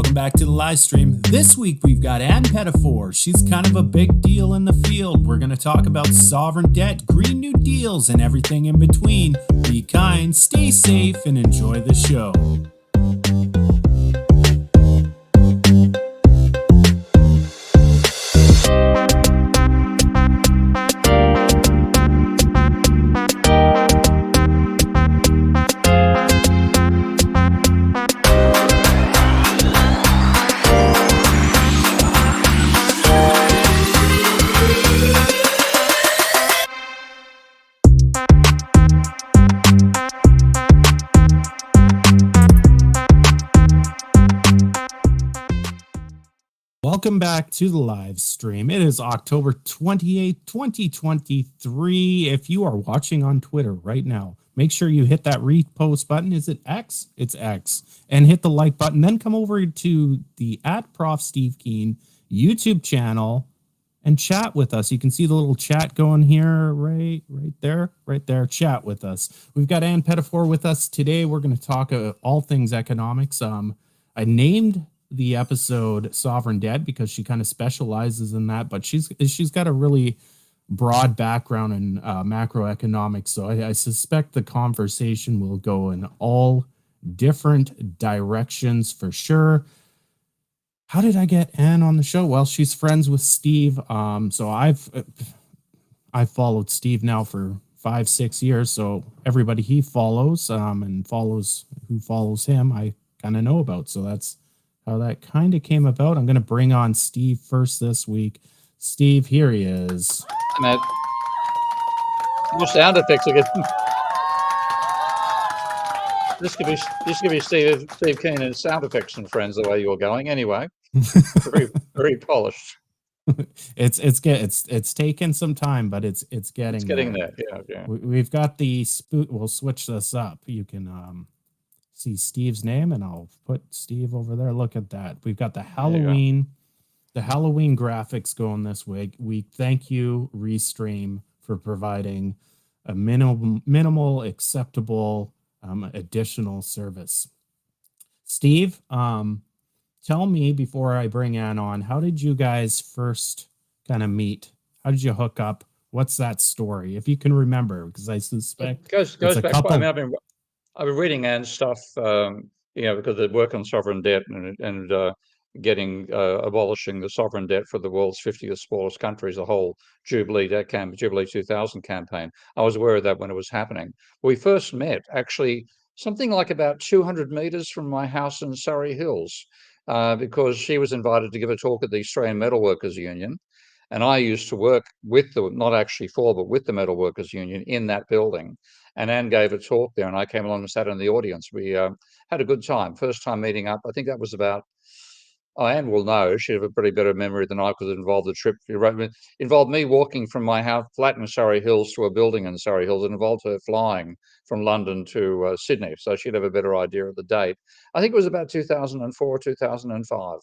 Welcome back to the live stream. This week we've got Pettifor. She's kind of a big deal in the field. We're going to talk about sovereign debt, Green New Deals, and everything in between. Be kind, stay safe, and enjoy the show. Welcome back to the live stream. It is October 28th, 2023. If you are watching on Twitter right now, make sure you hit that repost button. Is it X? It's X. And hit the like button. Then come over to the @ProfSteveKeen YouTube channel and chat with us. You can see the little chat going here, right there. Chat with us. We've got Pettifor with us today. We're going to talk all things economics. I named the episode Sovereign Debt because she kind of specializes in that, but she's got a really broad background in macroeconomics, so I suspect the conversation will go in all different directions for sure. How did I get Anne on the show? Well, she's friends with Steve, so I've followed Steve now for 5-6 years, so everybody he follows and follows who follows him I kind of know about, so that's how that kind of came about. I'm going to bring on Steve first this week. Steve, here he is. Matt, your sound effects again. This could be Steve Keen and sound effects and friends the way you're going. Anyway, very polished. It's taken some time, but it's getting there. Yeah. We've got the We'll switch this up. You can see Steve's name, and I'll put Steve over there. Look at that. We've got the Halloween graphics going this week. Thank you, Restream, for providing a minimal acceptable additional service. Steve, tell me before I bring Ann on, how did you guys first kind of meet? How did you hook up? What's that story, if you can remember? Because I suspect it goes back. I've been reading Anne's stuff, because they work on sovereign debt and abolishing the sovereign debt for the world's 50th smallest countries, the whole Jubilee 2000 campaign. I was aware of that when it was happening. We first met actually something like about 200 meters from my house in Surrey Hills, because she was invited to give a talk at the Australian Metalworkers Union. And I used to work with with the Metalworkers Union in that building. And Anne gave a talk there, and I came along and sat in the audience. We had a good time. First time meeting up. I think that was about. Anne will know. She had a pretty better memory than I, because it involved the trip. It involved me walking from my house flat in Surrey Hills to a building in Surrey Hills. It involved her flying from London to Sydney, so she'd have a better idea of the date. I think it was about 2004, 2005.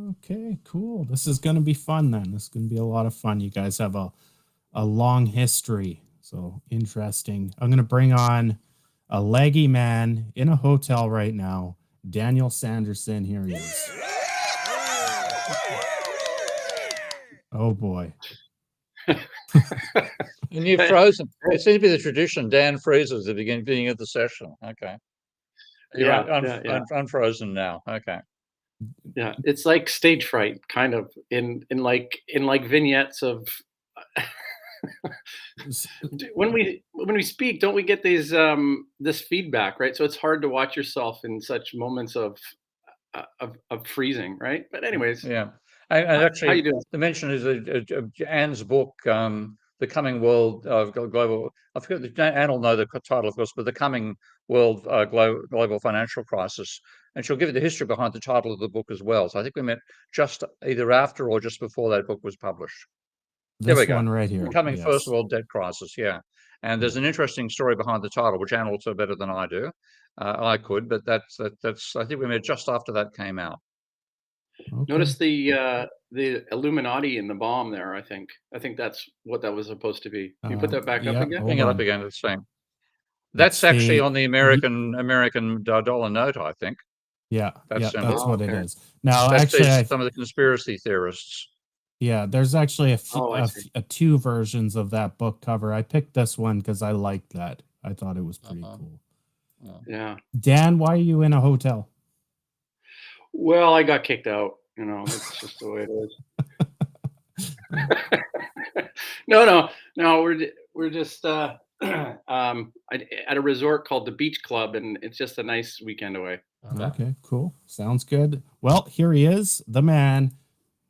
Okay, cool. This is going to be fun then. This is going to be a lot of fun. You guys have a long history, so interesting. I'm going to bring on a leggy man in a hotel right now, Daniel Sanderson. Here he is. Oh, boy. And you've frozen. It seems to be the tradition. Dan freezes at the beginning of the session. Okay. You're unfrozen now. Okay. Yeah, it's like stage fright, kind of in like vignettes of when we speak, don't we get these this feedback, right? So it's hard to watch yourself in such moments of freezing, right? But anyways, yeah. And actually, how you doing? The mention is Anne's book, The Coming World of Global. I forget. Anne will know the title, of course, but The Coming World Global Financial Crisis, and she'll give you the history behind the title of the book as well. So I think we met just either after or just before that book was published. There we go. One right here. The Coming First World Debt Crisis. Yeah, and there's an interesting story behind the title, which Anne will tell better than I do. I could, but that's. I think we met just after that came out. Okay. Notice the Illuminati in the bomb there. I think that's what that was supposed to be. Can you put that back up again? Bring it up again. It's saying that's actually on the American dollar note, I think. Yeah, That's that's simple. what it okay. is. Now, That's actually, some of the conspiracy theorists. there's actually Oh, I see. two versions of that book cover. I picked this one because I liked that. I thought it was pretty cool. Yeah. Dan, why are you in a hotel? Well, I got kicked out. That's just the way it is. No. We're just at a resort called the Beach Club, and it's just a nice weekend away. Okay, cool. Sounds good. Well, here he is, the man,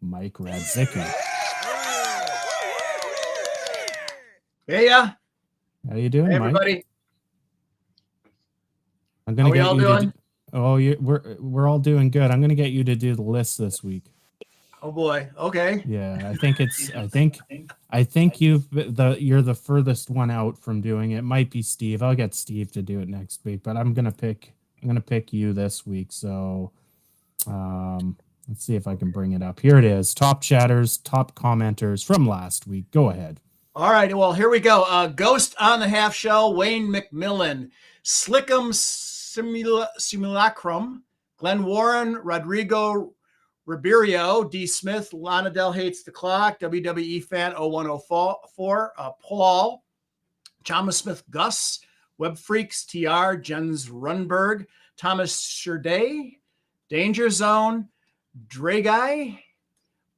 Mike Radzicki. Hey, How you doing, hey, Mike? everybody. I'm gonna How we get all you doing? we're all doing good. I'm gonna get you to do the list this week. Oh boy. Okay. Yeah, I think you're the furthest one out from doing it. Might be Steve. I'll get Steve to do it next week, but I'm gonna pick you this week. So let's see if I can bring it up. Here it is. Top chatters, top commenters from last week. Go ahead. All right. Well, here we go. Ghost on the Half Shell, Wayne Macmillan, Slickum Simulacrum, Glenn Warren, Rodrigo Ribeiro, D. Smith, Lana Del Hates the Clock, WWE Fan 0104, Paul, Thomas Smith Gus, Web Freaks TR, Jens Runberg, Thomas Sherday, Danger Zone, Dragui,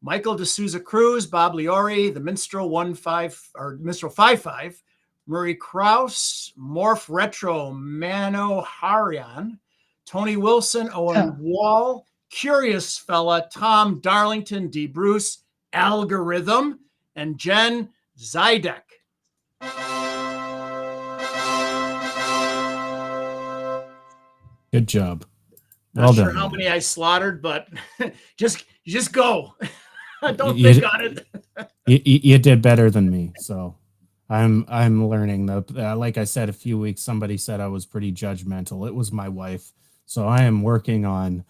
Michael D'Souza Cruz, Bob Liori, the Minstrel 55, Murray Kraus, Morph Retro, Mano Harian, Tony Wilson, Owen Wall, Curious Fella, Tom Darlington, D. Bruce, Algorithm, and Jen Zydek. Good job. Not sure how many I slaughtered, but just go. Don't think on it. You did better than me, so I'm learning. Like I said a few weeks, somebody said I was pretty judgmental. It was my wife, so I am working on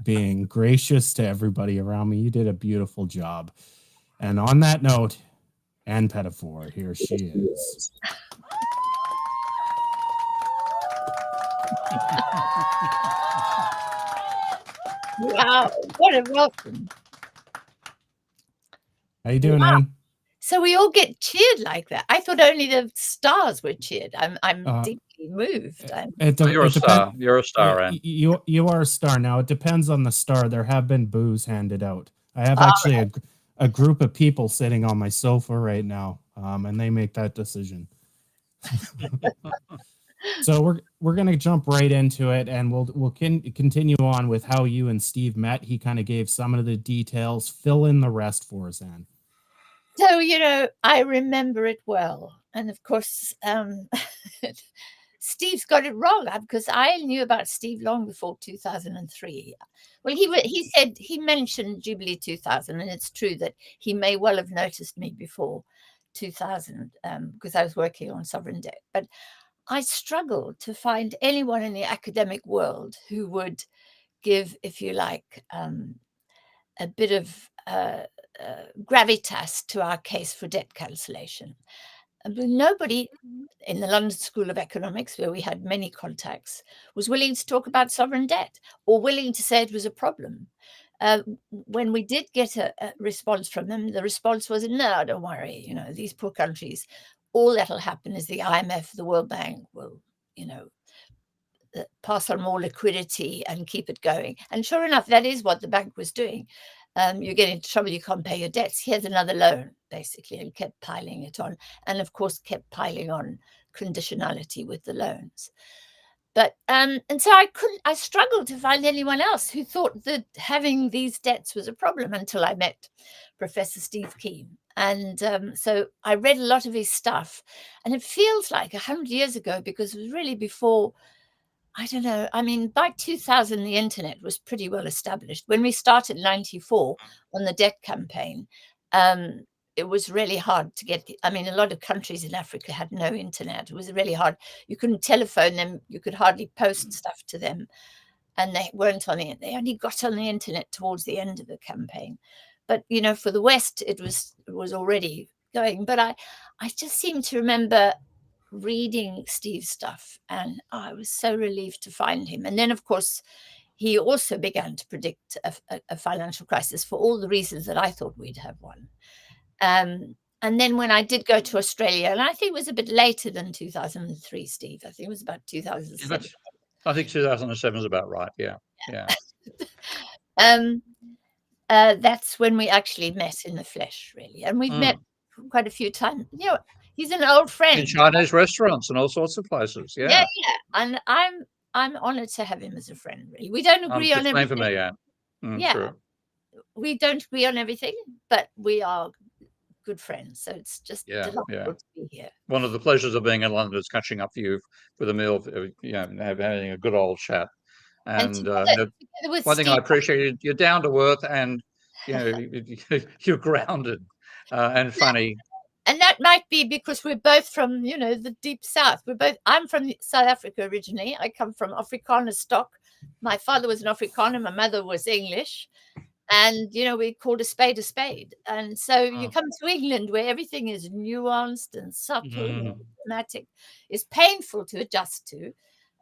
being gracious to everybody around me. You did a beautiful job. And on that note, Ann Pettifor, here she is. Wow, what a welcome. How you doing, Ann? So we all get cheered like that. I thought only the stars were cheered. I'm deeply moved. You're a star. You're a star, Ann. You are a star. Now, it depends on the star. There have been boos handed out. I have actually a group of people sitting on my sofa right now, and they make that decision. So we're gonna jump right into it, and we'll continue on with how you and Steve met. He kind of gave some of the details. Fill in the rest for us, Ann. So I remember it well, and of course, Steve's got it wrong because I knew about Steve long before 2003. Well, he said he mentioned Jubilee 2000, and it's true that he may well have noticed me before 2000 because I was working on sovereign debt, but I struggled to find anyone in the academic world who would give, if you like, a bit of gravitas to our case for debt cancellation. Nobody in the London School of Economics, where we had many contacts, was willing to talk about sovereign debt or willing to say it was a problem. When we did get a response from them, the response was, no, don't worry, these poor countries, all that'll happen is the IMF, the World Bank will, pass on more liquidity and keep it going. And sure enough, that is what the bank was doing. You get into trouble, you can't pay your debts. Here's another loan, basically, and kept piling it on. And of course, kept piling on conditionality with the loans. But and so I struggled to find anyone else who thought that having these debts was a problem until I met Professor Steve Keen. And so I read a lot of his stuff, and it feels like 100 years ago because it was really before, I don't know. I mean, by 2000, the internet was pretty well established. When we started in 94 on the debt campaign, it was really hard to get. I mean, a lot of countries in Africa had no internet. It was really hard. You couldn't telephone them. You could hardly post stuff to them. And they weren't on it. They only got on the internet towards the end of the campaign. But, for the West, it was already going. But I just seem to remember reading Steve's stuff, and I was so relieved to find him. And then, of course, he also began to predict a financial crisis for all the reasons that I thought we'd have one. And then when I did go to Australia, and I think it was a bit later than 2003, Steve, I think it was about 2007. I think 2007 is about right. Yeah. That's when we actually met in the flesh, really. And we've met quite a few times. You know, he's an old friend. In Chinese restaurants and all sorts of places. Yeah. And I'm honored to have him as a friend, really. We don't agree on everything. Same for me, yeah. True. We don't agree on everything, but we are good friends. So it's just delightful to be here. One of the pleasures of being in London is catching up for you with a meal, having a good old chat. And together one thing I appreciate, you're down to earth, and you're grounded and funny. And that might be because we're both from, the deep south. I'm from South Africa originally. I come from Afrikaner stock. My father was an Afrikaner. My mother was English. And, we called a spade a spade. And so you come to England where everything is nuanced and subtle and dramatic. It's painful to adjust to.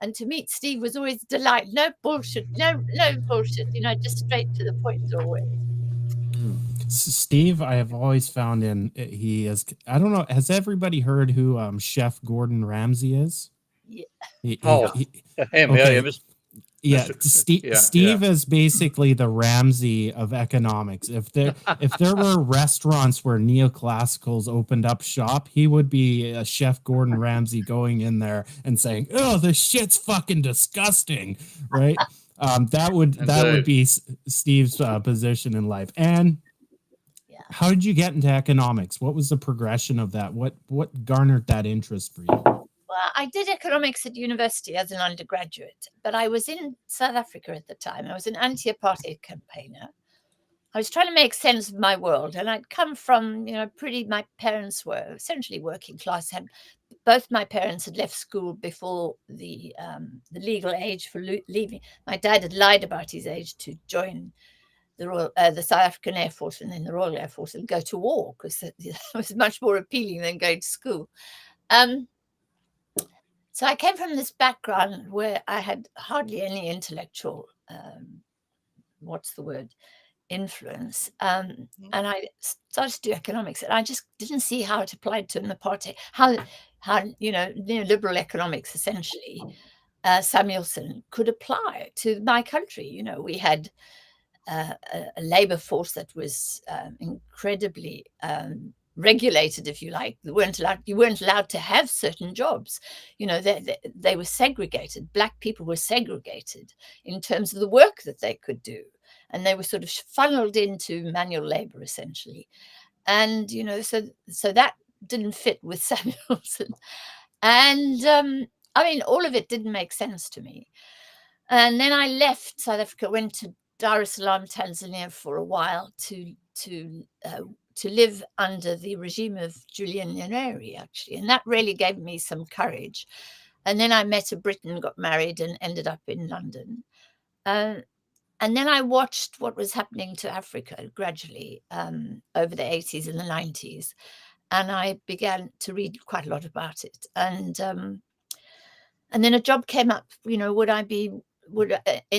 And to meet Steve was always a delight. No bullshit, no bullshit, just straight to the point always. Steve, I have always found he is, I don't know, has everybody heard who Chef Gordon Ramsay is? Yeah. Steve is basically the Ramsay of economics. If there were restaurants where neoclassicals opened up shop, he would be a Chef Gordon Ramsay going in there and saying, "Oh, this shit's fucking disgusting," right? That would be Steve's position in life. And how did you get into economics? What was the progression of that? What garnered that interest for you? Well, I did economics at university as an undergraduate, but I was in South Africa at the time. I was an anti-apartheid campaigner. I was trying to make sense of my world, and I'd come from, my parents were essentially working class. Both my parents had left school before the legal age for leaving. My dad had lied about his age to join the South African Air Force and then the Royal Air Force and go to war, because it was much more appealing than going to school. So I came from this background where I had hardly any intellectual, influence. And I started to do economics, and I just didn't see how it applied to an apartheid, how neoliberal economics, essentially, Samuelson, could apply to my country. We had a labor force that was incredibly regulated, if you like. You weren't allowed to have certain jobs. They were segregated. Black people were segregated in terms of the work that they could do, and they were sort of funneled into manual labor, essentially. And so that didn't fit with Samuelson, and all of it didn't make sense to me. And then I left South Africa, went to Dar es Salaam, Tanzania, for a while to live under the regime of Julian Nyerere, actually. And that really gave me some courage. And then I met a Briton, got married, and ended up in London. And then I watched what was happening to Africa gradually over the 80s and the 90s. And I began to read quite a lot about it. And then a job came up, in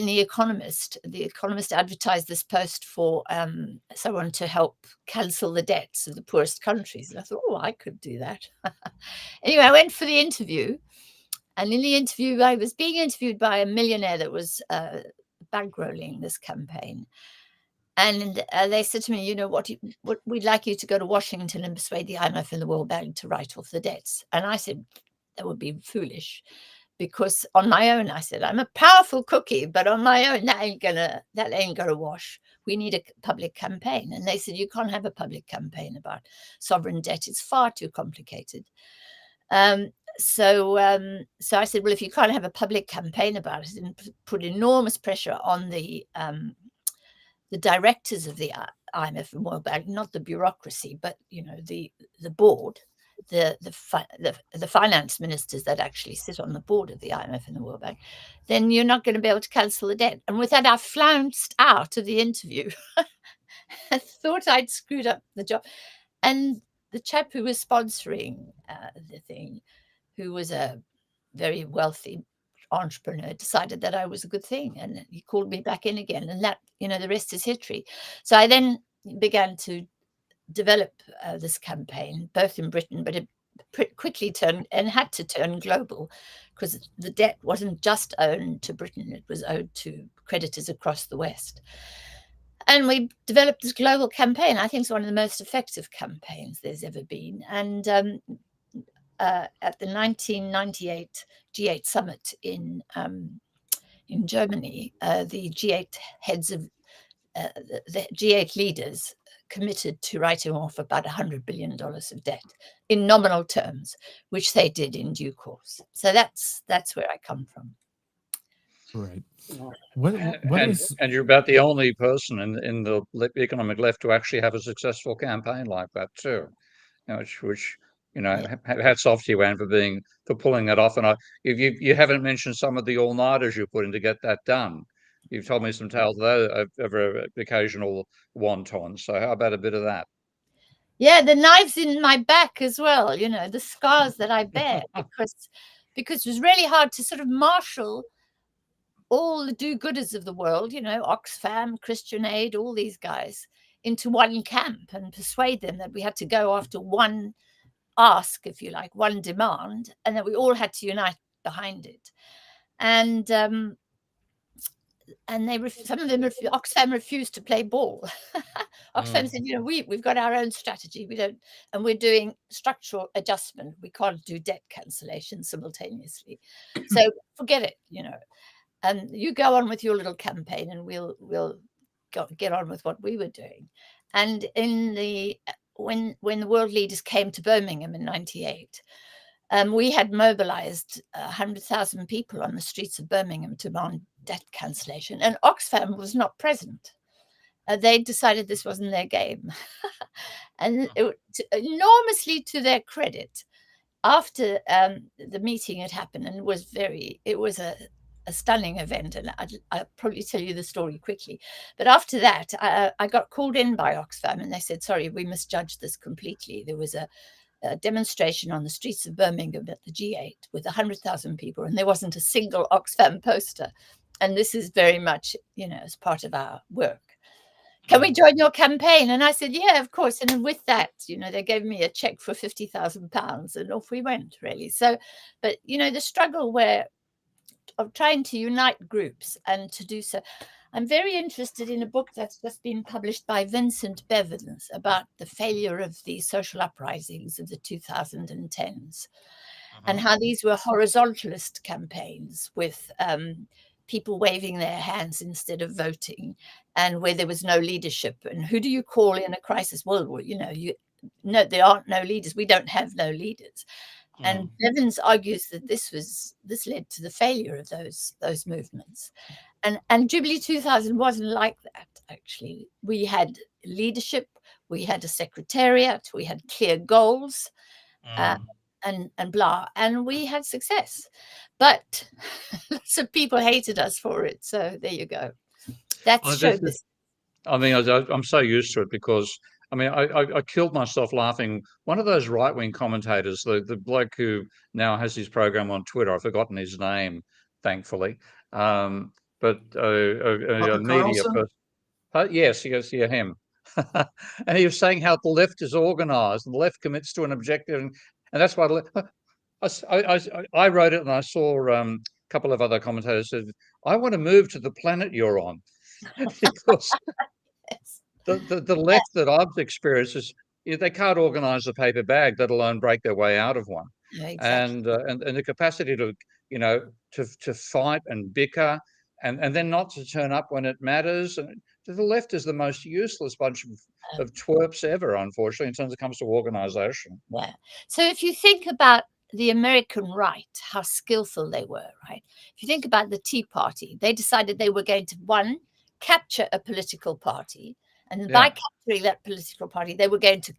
the Economist advertised this post for someone to help cancel the debts of the poorest countries. And I thought, I could do that. Anyway, I went for the interview. And in the interview, I was being interviewed by a millionaire that was bankrolling this campaign. And they said to me, what we'd like you to go to Washington and persuade the IMF and the World Bank to write off the debts. And I said, that would be foolish. Because on my own, I said, I'm a powerful cookie, but on my own, that ain't gonna wash. We need a public campaign. And they said, you can't have a public campaign about sovereign debt. It's far too complicated. So I said, well, if you can't have a public campaign about it, and put enormous pressure on the directors of the IMF and World Bank, not the bureaucracy, but the board. The finance ministers that actually sit on the board of the IMF and the World Bank, then you're not going to be able to cancel the debt. And with that, I flounced out of the interview. I thought I'd screwed up the job. And the chap who was sponsoring the thing, who was a very wealthy entrepreneur, decided that I was a good thing, and he called me back in again, and that, the rest is history. So I then began to develop this campaign, both in Britain, but it quickly turned and had to turn global, because the debt wasn't just owed to Britain, it was owed to creditors across the West. And we developed this global campaign. I think it's one of the most effective campaigns there's ever been. And at the 1998 G8 summit in Germany, the G8 heads of the G8 leaders committed to writing off about $100 billion of debt in nominal terms, which they did in due course. So that's where I come from. Right. And you're about the only person in the economic left to actually have a successful campaign like that too, which hats off to you, Anne, for pulling it off. And you haven't mentioned some of the all-nighters you put in to get that done. You've told me some tales of occasional wontons. So how about a bit of that? Yeah, the knives in my back as well, the scars that I bear, because it was really hard to sort of marshal all the do-gooders of the world, Oxfam, Christian Aid, all these guys, into one camp and persuade them that we had to go after one ask, if you like, one demand, and that we all had to unite behind it. And some of them, Oxfam refused to play ball. Oxfam said, we've got our own strategy. We don't, and we're doing structural adjustment. We can't do debt cancellation simultaneously. So forget it, and you go on with your little campaign, and we'll get on with what we were doing. And when the world leaders came to Birmingham in '98, we had mobilized 100,000 people on the streets of Birmingham to demand debt cancellation, and Oxfam was not present. They decided this wasn't their game. And enormously to their credit, after the meeting had happened, and it was a stunning event, and I'll probably tell you the story quickly. But after that, I got called in by Oxfam, and they said, sorry, we misjudged this completely. There was a demonstration on the streets of Birmingham at the G8 with 100,000 people, and there wasn't a single Oxfam poster. And this is very much, as part of our work. Can we join your campaign? And I said, yeah, of course. And with that, they gave me a check for £50,000, and off we went, really. So, but, the struggle of trying to unite groups and to do so. I'm very interested in a book that's just been published by Vincent Bevins about the failure of the social uprisings of the 2010s, and how these were horizontalist campaigns with people waving their hands instead of voting, and where there was no leadership. And who do you call in a crisis? Well, there aren't no leaders. We don't have no leaders. And Bevins argues that this led to the failure of those movements. And Jubilee 2000 wasn't like that, actually. We had leadership, we had a secretariat, we had clear goals, and blah, and we had success. But lots of people hated us for it. So there you go. That's showbiz. I'm so used to it because I killed myself laughing. One of those right-wing commentators, the bloke who now has his program on Twitter, I've forgotten his name, thankfully, but a media person. Yes, him. And he was saying how the left is organised and the left commits to an objective, and that's why I wrote it, and I saw a couple of other commentators said, I want to move to the planet you're on. Because the left that I've experienced is they can't organise a paper bag, let alone break their way out of one. Yeah, exactly. And the capacity to to fight and bicker and then not to turn up when it matters. And the left is the most useless bunch of twerps ever, unfortunately, in terms of comes to organisation. Yeah. So if you think about the American right, how skillful they were, right? If you think about the Tea Party, they decided they were going to, one, capture a political party. And by capturing that political party, they were going to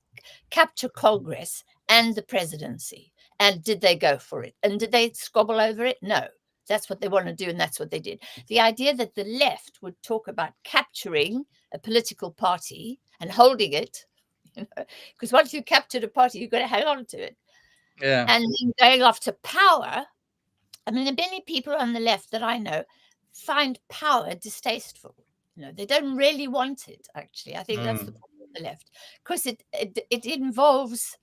capture Congress and the presidency. And did they go for it? And did they squabble over it? No. That's what they want to do, and that's what they did. The idea that the left would talk about capturing a political party and holding it, because once you captured a party, you've got to hang on to it. Yeah. and then going after power. I mean, many people on the left that I know find power distasteful. They don't really want it, actually. I think that's the problem with the left, because it involves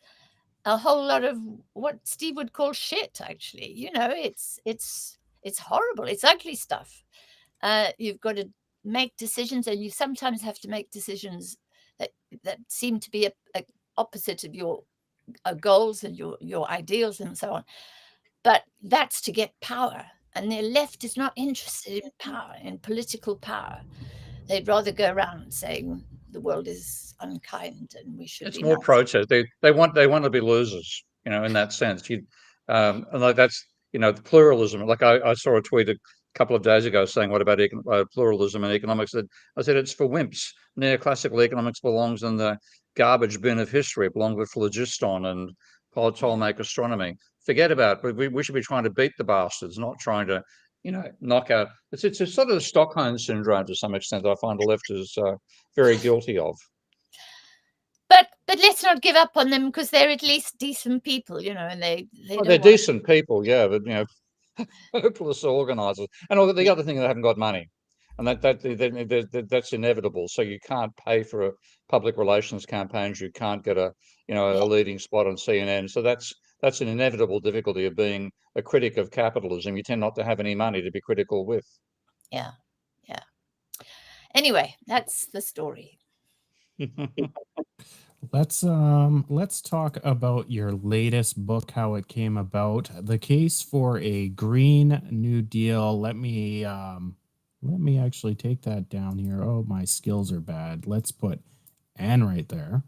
a whole lot of what Steve would call shit, actually. It's horrible. It's ugly stuff. You've got to make decisions, and you sometimes have to make decisions that seem to be a opposite of your goals and your ideals and so on. But that's to get power. And the left is not interested in power, in political power. They'd rather go around saying the world is unkind and we should It's be more nice. protest. They want to be losers, in that sense. And like that's the pluralism. Like I saw a tweet a couple of days ago saying, "What about pluralism and economics?" I said it's for wimps. Neoclassical economics belongs in the garbage bin of history. It belongs with phlogiston and Ptolemaic astronomy. Forget about it. We should be trying to beat the bastards, not trying to knock out. It's a sort of Stockholm syndrome to some extent that I find the left is very guilty of. But let's not give up on them, because they're at least decent people, and they're decent people, yeah, but hopeless organisers. And the other thing, they haven't got money, and that's inevitable. So you can't pay for public relations campaigns. You can't get a leading spot on CNN. So that's an inevitable difficulty of being a critic of capitalism. You tend not to have any money to be critical with. Yeah. Anyway, that's the story. Let's talk about your latest book, how it came about, the case for a Green New Deal. Let me actually take that down here. Oh, my skills are bad. Let's put Anne right there.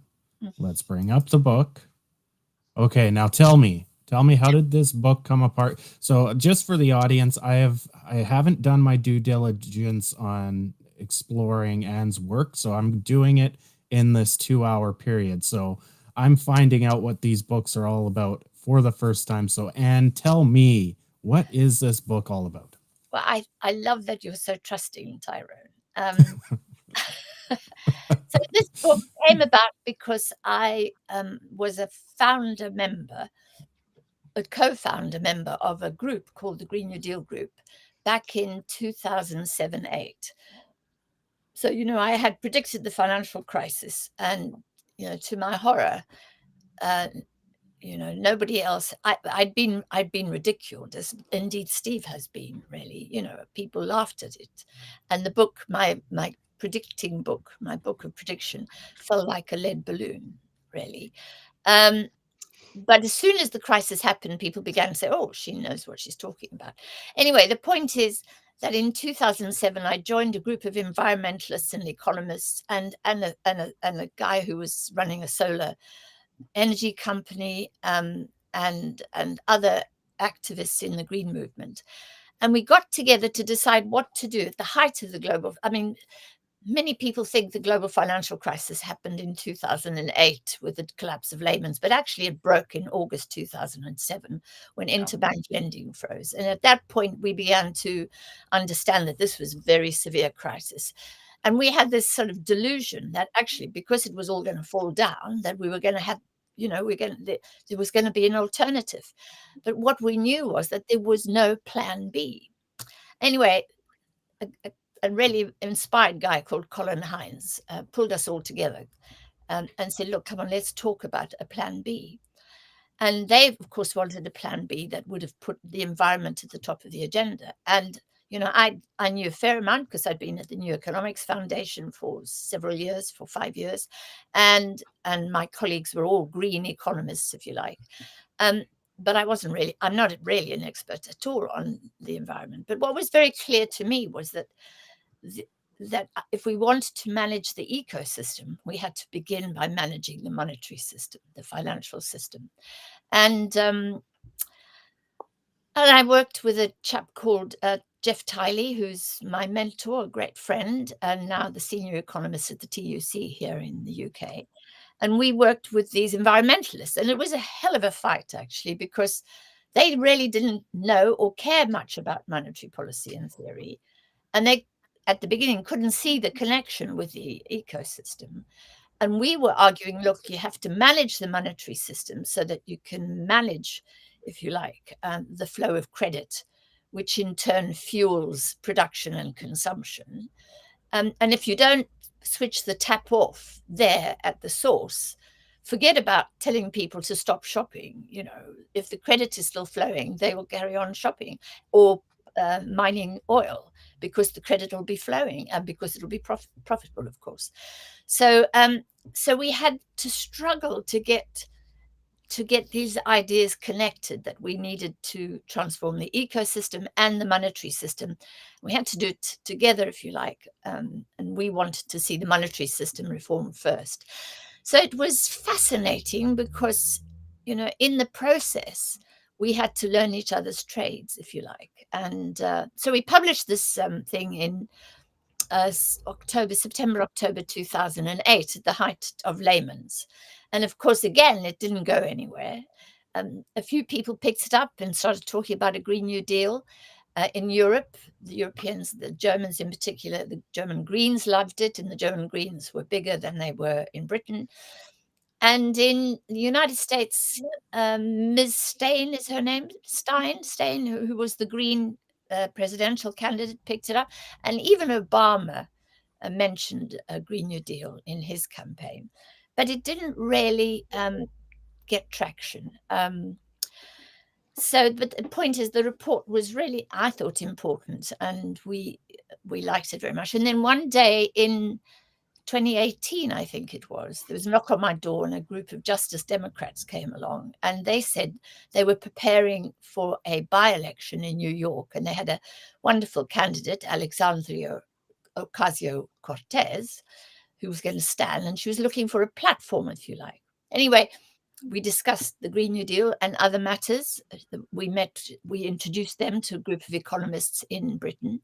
Let's bring up the book. Okay, now tell me, how did this book come apart? So just for the audience, I haven't done my due diligence on exploring Anne's work, so I'm doing it in this 2-hour period. So I'm finding out what these books are all about for the first time. So Anne, tell me, what is this book all about? Well, I love that you're so trusting, Tyrone. So this book came about because I was a co-founder member of a group called the Green New Deal Group back in 2007-8. So, I had predicted the financial crisis, and, to my horror, nobody else. I'd been ridiculed, as indeed Steve has been. Really, people laughed at it, and the book, my predicting book, my book of prediction, fell like a lead balloon. Really, but as soon as the crisis happened, people began to say, "Oh, she knows what she's talking about." Anyway, the point is that in 2007, I joined a group of environmentalists and economists, and a guy who was running a solar energy company, and other activists in the green movement. And we got together to decide what to do at the height of the global. I mean, many people think the global financial crisis happened in 2008 with the collapse of Lehman's, but actually it broke in August 2007 when interbank lending froze. And at that point, we began to understand that this was a very severe crisis. And we had this sort of delusion that actually, because it was all going to fall down, that we were going to have, there was going to be an alternative. But what we knew was that there was no plan B. Anyway, a really inspired guy called Colin Hines pulled us all together and said, look, come on, let's talk about a plan B. And they, of course, wanted a plan B that would have put the environment at the top of the agenda. And, I knew a fair amount because I'd been at the New Economics Foundation for several years, for 5 years. And my colleagues were all green economists, if you like. But I'm not really an expert at all on the environment. But what was very clear to me was that if we wanted to manage the ecosystem, we had to begin by managing the monetary system, the financial system. And I worked with a chap called Jeff Tiley, who's my mentor, a great friend, and now the senior economist at the TUC here in the UK. And we worked with these environmentalists. And it was a hell of a fight, actually, because they really didn't know or care much about monetary policy and theory. And they, at the beginning, couldn't see the connection with the ecosystem. And we were arguing, look, you have to manage the monetary system so that you can manage, if you like, the flow of credit, which in turn fuels production and consumption. And if you don't switch the tap off there at the source, forget about telling people to stop shopping. You know, if the credit is still flowing, they will carry on shopping or mining oil, because the credit will be flowing and because it'll be profitable, of course. So so we had to struggle to get these ideas connected, that we needed to transform the ecosystem and the monetary system. We had to do it together, if you like, and we wanted to see the monetary system reformed first. So it was fascinating because, you know, in the process, we had to learn each other's trades, if you like. And so we published this thing in September, October 2008, at the height of Lehman's. And of course, again, it didn't go anywhere. A few people picked it up and started talking about a Green New Deal. In Europe, the Europeans, the Germans in particular, the German Greens loved it, and the German Greens were bigger than they were in Britain. And in the United States, Ms. Stein is her name, Stein, who was the Green presidential candidate, picked it up. And even Obama mentioned a Green New Deal in his campaign. But it didn't really get traction. But the point is, the report was really, I thought, important, and we liked it very much. And then one day in 2018, I think it was, there was a knock on my door and a group of Justice Democrats came along, and they said they were preparing for a by-election in New York, and they had a wonderful candidate, Alexandria Ocasio-Cortez, who was going to stand, and she was looking for a platform, if you like. Anyway, we discussed the Green New Deal and other matters. We introduced them to a group of economists in Britain.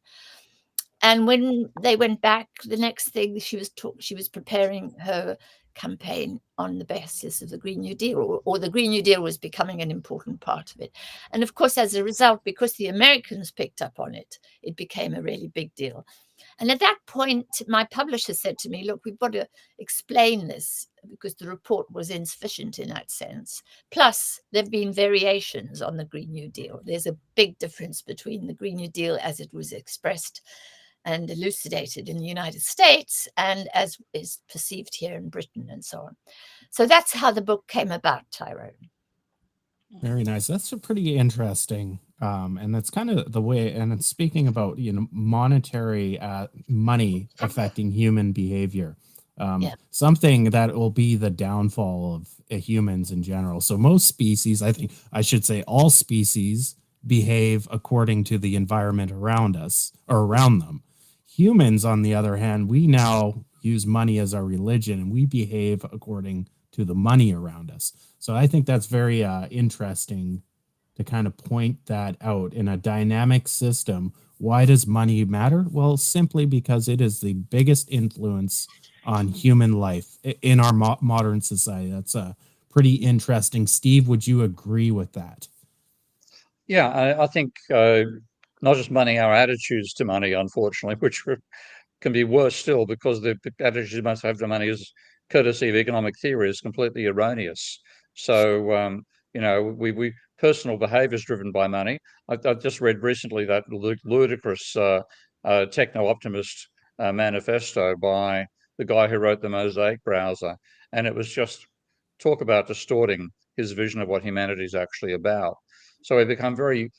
And when they went back, the next thing she was preparing her campaign on the basis of the Green New Deal, or the Green New Deal was becoming an important part of it. And of course, as a result, because the Americans picked up on it, it became a really big deal. And at that point, my publisher said to me, look, we've got to explain this because the report was insufficient in that sense. Plus, there have been variations on the Green New Deal. There's a big difference between the Green New Deal as it was expressed and elucidated in the United States and as is perceived here in Britain and so on. So that's how the book came about, Tyrone. Very nice. That's a pretty interesting. And that's kind of the way, and it's speaking about, you know, monetary money affecting human behavior. Something that will be the downfall of humans in general. So most species, I think I should say all species, behave according to the environment around us or around them. Humans, on the other hand, we now use money as our religion, and we behave according to the money around us. So I think that's very interesting to kind of point that out in a dynamic system. Why does money matter? Well, simply because it is the biggest influence on human life in our modern society. That's pretty interesting. Steve, would you agree with that? Yeah, I think not just money, our attitudes to money, unfortunately, which can be worse still, because the attitudes you must have to money is courtesy of economic theory is completely erroneous. So, you know, we personal behavior is driven by money. I just read recently that ludicrous techno-optimist manifesto by the guy who wrote the Mosaic browser, and it was just talk about distorting his vision of what humanity is actually about. So we become very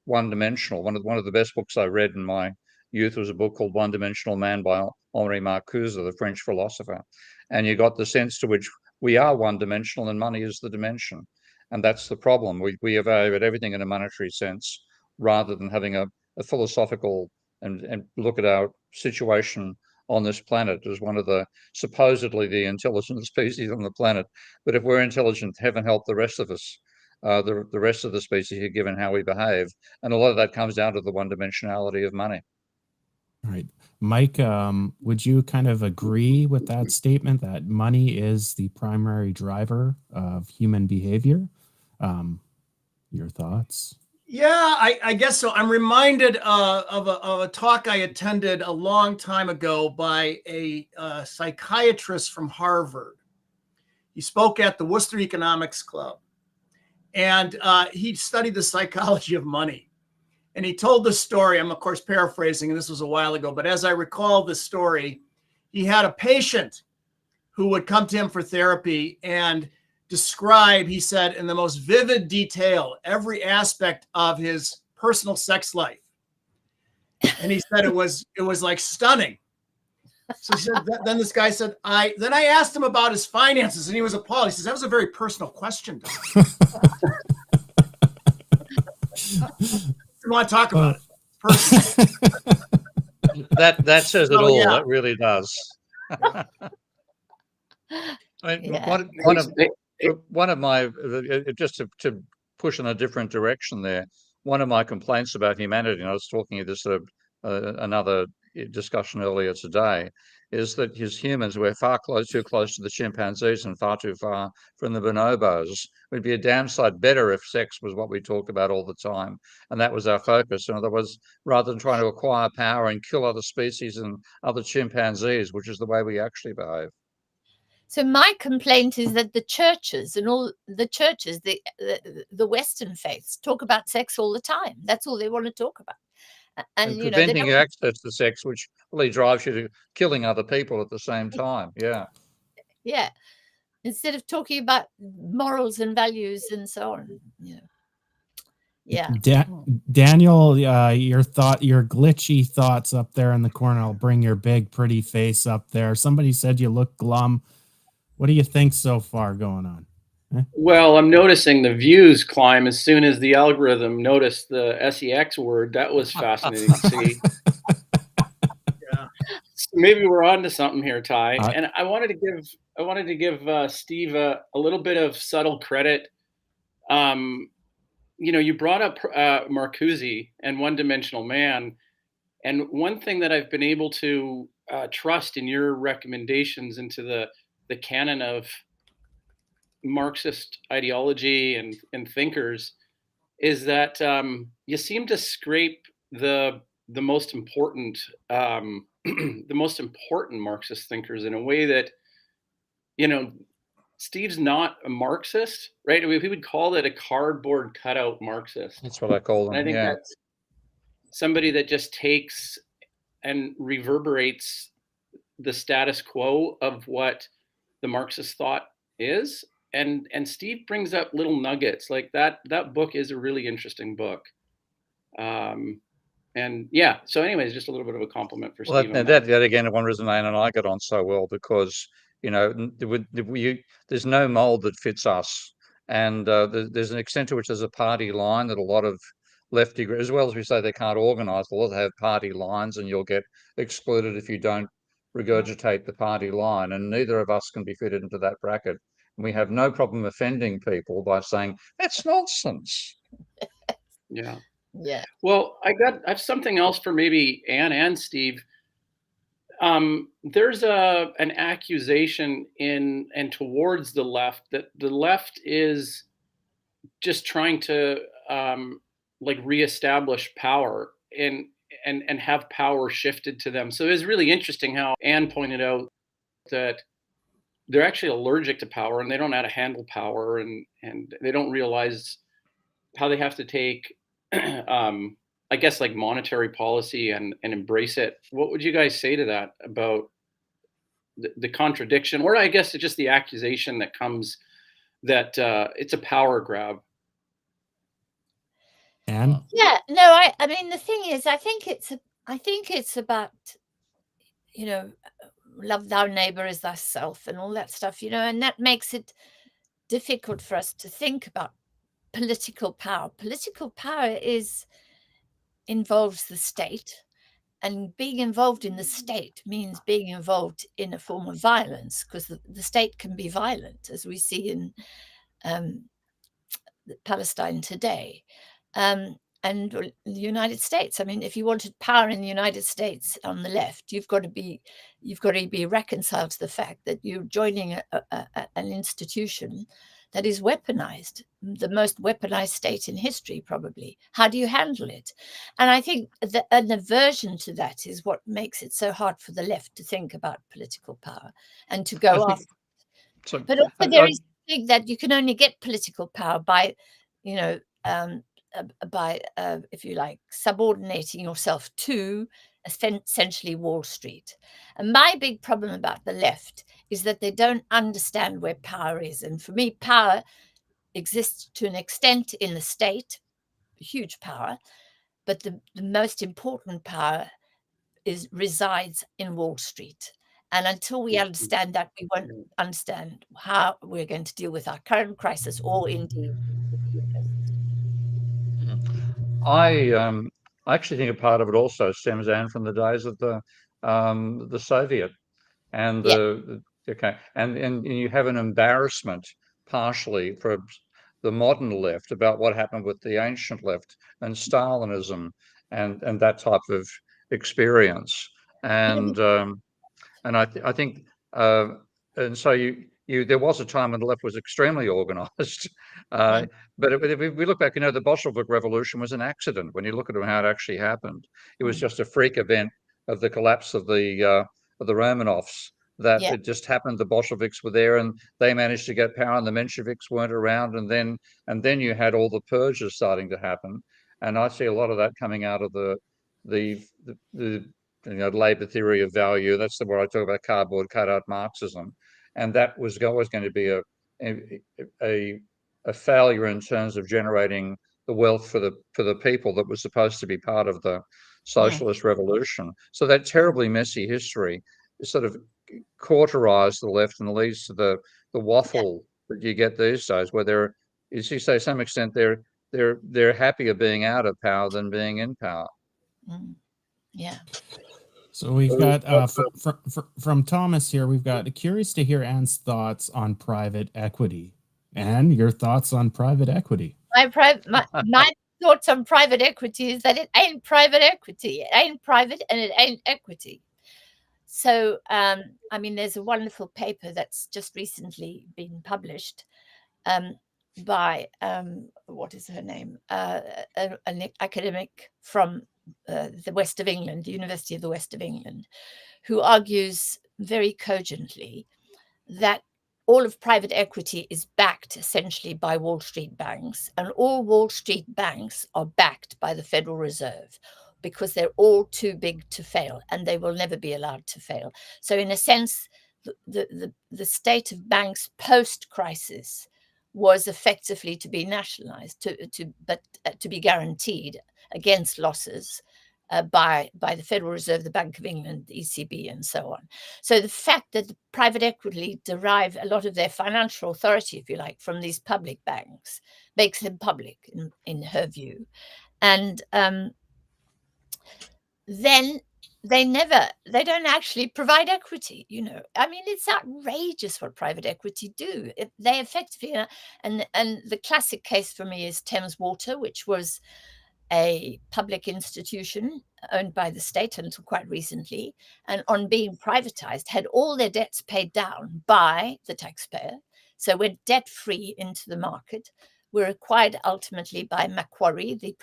one-dimensional. One of the best books I read in my youth was a book called One-Dimensional Man by Henri Marcuse, the French philosopher. And you got the sense to which we are one-dimensional and money is the dimension. And that's the problem. We evaluate everything in a monetary sense rather than having a philosophical and look at our situation on this planet as one of the supposedly the intelligent species on the planet. But if we're intelligent, heaven help the rest of us. The rest of the species here, given how we behave. And a lot of that comes down to the one-dimensionality of money. All right. Mike, would you kind of agree with that statement that money is the primary driver of human behavior? Your thoughts? Yeah, I guess so. I'm reminded of a talk I attended a long time ago by a psychiatrist from Harvard. He spoke at the Worcester Economics Club, and he studied the psychology of money. And he told the story. I'm, of course, paraphrasing, and this was a while ago. But as I recall the story, he had a patient who would come to him for therapy and describe, he said, in the most vivid detail, every aspect of his personal sex life. And he said it was like stunning. So he said, then this guy said, then I asked him about his finances, and he was appalled. He says, that was a very personal question. You want to talk about it? That says it Oh, all. yeah. That really does. I mean, Yeah. one of my just to push in a different direction there. One of my complaints about humanity, and I was talking at this another discussion earlier today, is that as humans we're too close to the chimpanzees and far too far from the bonobos. It would be a damn sight better if sex was what we talked about all the time, and that was our focus. In other words, rather than trying to acquire power and kill other species and other chimpanzees, which is the way we actually behave. So my complaint is that the churches and all the churches, the Western faiths, talk about sex all the time. That's all they want to talk about. And you know, they preventing don't, access to sex, which really drives you to killing other people at the same time. Yeah. yeah, instead of talking about morals and values and so on. Yeah. Daniel, your glitchy thoughts up there in the corner. I'll bring your big, pretty face up there. Somebody said you look glum. What do you think so far going on? Well, I'm noticing the views climb as soon as the algorithm noticed the SEX word. That was fascinating to see. Yeah. So maybe we're on to something here, Ty. And I wanted to give Steve a little bit of subtle credit. You brought up Marcuse and One-Dimensional Man, and one thing that I've been able to trust in your recommendations into the canon of Marxist ideology and thinkers is that you seem to scrape the most important the most important Marxist thinkers in a way that, Steve's not a Marxist, right? I mean, we would call it a cardboard cutout Marxist. That's what I call them. And I think that's somebody that just takes and reverberates the status quo of what the Marxist thought is. And Steve brings up little nuggets like that. That book is a really interesting book. And yeah, so anyways, just a little bit of a compliment for Steve. That again, one reason Anne and I get on so well, because there's no mold that fits us, and there's an extent to which there's a party line that a lot of lefty, as well as we say they can't organise, a lot have party lines, and you'll get excluded if you don't regurgitate the party line, and neither of us can be fitted into that bracket. We have no problem offending people by saying that's nonsense. Yeah. Yeah. Well, I have something else for maybe Anne and Steve. There's an accusation in and towards the left that the left is just trying to reestablish power and have power shifted to them. So it's really interesting how Anne pointed out that they're actually allergic to power and they don't know how to handle power and they don't realize how they have to take I guess like monetary policy and embrace it. What would you guys say to that about the contradiction, or I guess it's just the accusation that comes that it's a power grab? And Yeah, no, I mean the thing is, I think it's about, love thy neighbor as thyself and all that stuff, and that makes it difficult for us to think about political power. Political power involves the state, and being involved in the state means being involved in a form of violence, because the state can be violent, as we see in Palestine today. And the United States. I mean, if you wanted power in the United States on the left, you've got to be reconciled to the fact that you're joining an institution that is weaponized, the most weaponized state in history, probably. How do you handle it? And I think that an aversion to that is what makes it so hard for the left to think about political power and to go I after. think so. But also there is a thing that you can only get political power by, you know, if you like, subordinating yourself to essentially Wall Street. And my big problem about the left is that they don't understand where power is. And for me, power exists to an extent in the state, huge power, but the most important power resides in Wall Street. And until we understand that, we won't understand how we're going to deal with our current crisis or indeed with the ecosystem. I actually think a part of it also stems down from the days of the Soviet and and you have an embarrassment partially for the modern left about what happened with the ancient left and Stalinism and that type of experience. And I think and so there was a time when the left was extremely organized. But if we look back, the Bolshevik Revolution was an accident. When you look at how it actually happened, it was just a freak event of the collapse of the Romanovs. That it just happened. The Bolsheviks were there, and they managed to get power, and the Mensheviks weren't around. And then you had all the purges starting to happen. And I see a lot of that coming out of the labor theory of value. That's where I talk about cardboard cutout Marxism, and that was always going to be a failure in terms of generating the wealth for the people that was supposed to be part of the socialist revolution. So that terribly messy history sort of cauterized the left and leads to the waffle that you get these days, where they're, as you say, to some extent they're happier being out of power than being in power. Yeah. So we've got from Thomas here, we've got curious to hear Anne's thoughts on private equity. Anne, your thoughts on private equity? My thoughts on private equity is that it ain't private equity. It ain't private and it ain't equity. So, I mean, there's a wonderful paper that's just recently been published by, what is her name? An academic from the West of England, the University of the West of England, who argues very cogently that all of private equity is backed essentially by Wall Street banks, and all Wall Street banks are backed by the Federal Reserve, because they're all too big to fail and they will never be allowed to fail. So in a sense, the state of banks post-crisis was effectively to be nationalized, but to be guaranteed against losses by the Federal Reserve, the Bank of England, the ECB, and so on. So the fact that the private equity derive a lot of their financial authority, if you like, from these public banks makes them public in her view. And then they don't actually provide equity. I mean, it's outrageous what private equity do. They effectively, and the classic case for me is Thames Water, which was a public institution owned by the state until quite recently, and on being privatized had all their debts paid down by the taxpayer, so went debt-free into the market, were acquired ultimately by Macquarie, the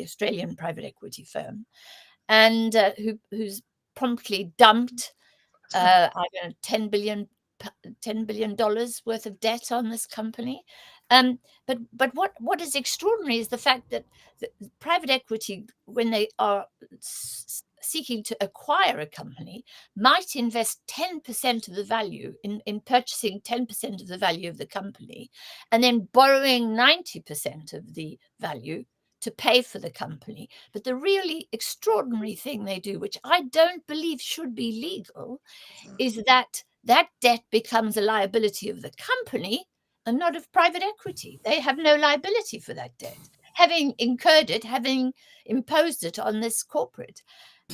Australian private equity firm, and who's promptly dumped I don't know, $10 billion worth of debt on this company. But what is extraordinary is the fact that the private equity, when they are seeking to acquire a company, might invest 10% of the value in purchasing 10% of the value of the company, and then borrowing 90% of the value to pay for the company. But the really extraordinary thing they do, which I don't believe should be legal, is that debt becomes a liability of the company and not of private equity. They have no liability for that debt, having incurred it, having imposed it on this corporate.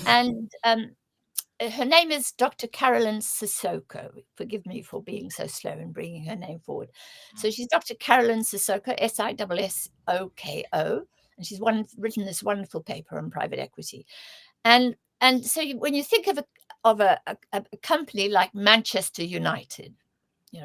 And her name is Dr. Carolyn Sissoko. Forgive me for being so slow in bringing her name forward. So she's Dr. Carolyn Sissoko, Sissoko, and she's written this wonderful paper on private equity. And so when you think of a company like Manchester United,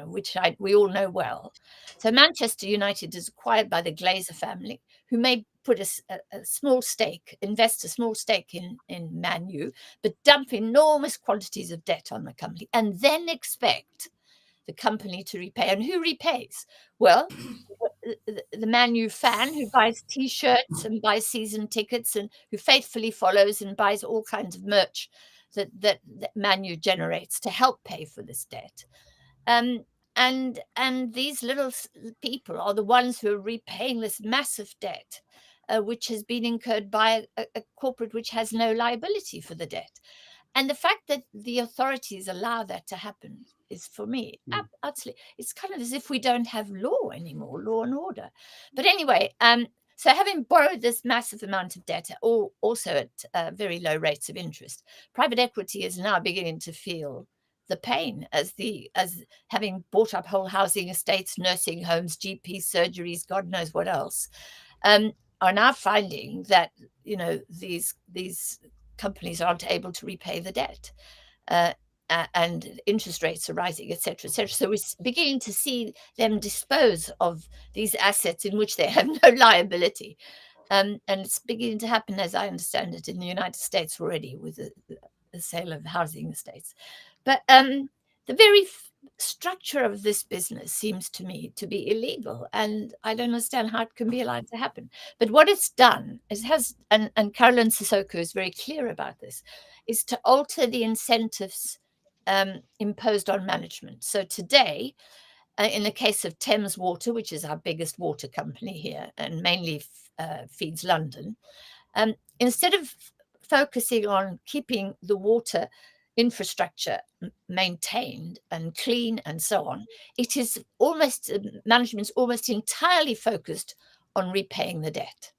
which we all know well. So Manchester United is acquired by the Glazer family, who may put a small stake, invest a small stake in Man U, but dump enormous quantities of debt on the company and then expect the company to repay. And who repays? Well, the Man U fan who buys T-shirts and buys season tickets and who faithfully follows and buys all kinds of merch that Man U generates to help pay for this debt. And these little people are the ones who are repaying this massive debt, which has been incurred by a corporate which has no liability for the debt. And the fact that the authorities allow that to happen is, for me, absolutely, it's kind of as if we don't have law anymore, law and order. But anyway, so having borrowed this massive amount of debt, also at very low rates of interest, private equity is now beginning to feel the pain as having bought up whole housing estates, nursing homes, GP surgeries, God knows what else, are now finding that these companies aren't able to repay the debt, and interest rates are rising, etc., etc. So we're beginning to see them dispose of these assets in which they have no liability, and it's beginning to happen, as I understand it, in the United States already with the sale of housing estates. But the very structure of this business seems to me to be illegal, and I don't understand how it can be allowed to happen. But what it's done and Caroline Sissoko is very clear about this, is to alter the incentives imposed on management. So today, in the case of Thames Water, which is our biggest water company here and mainly feeds London, instead of focusing on keeping the water infrastructure maintained and clean and so on, it is management's almost entirely focused on repaying the debt.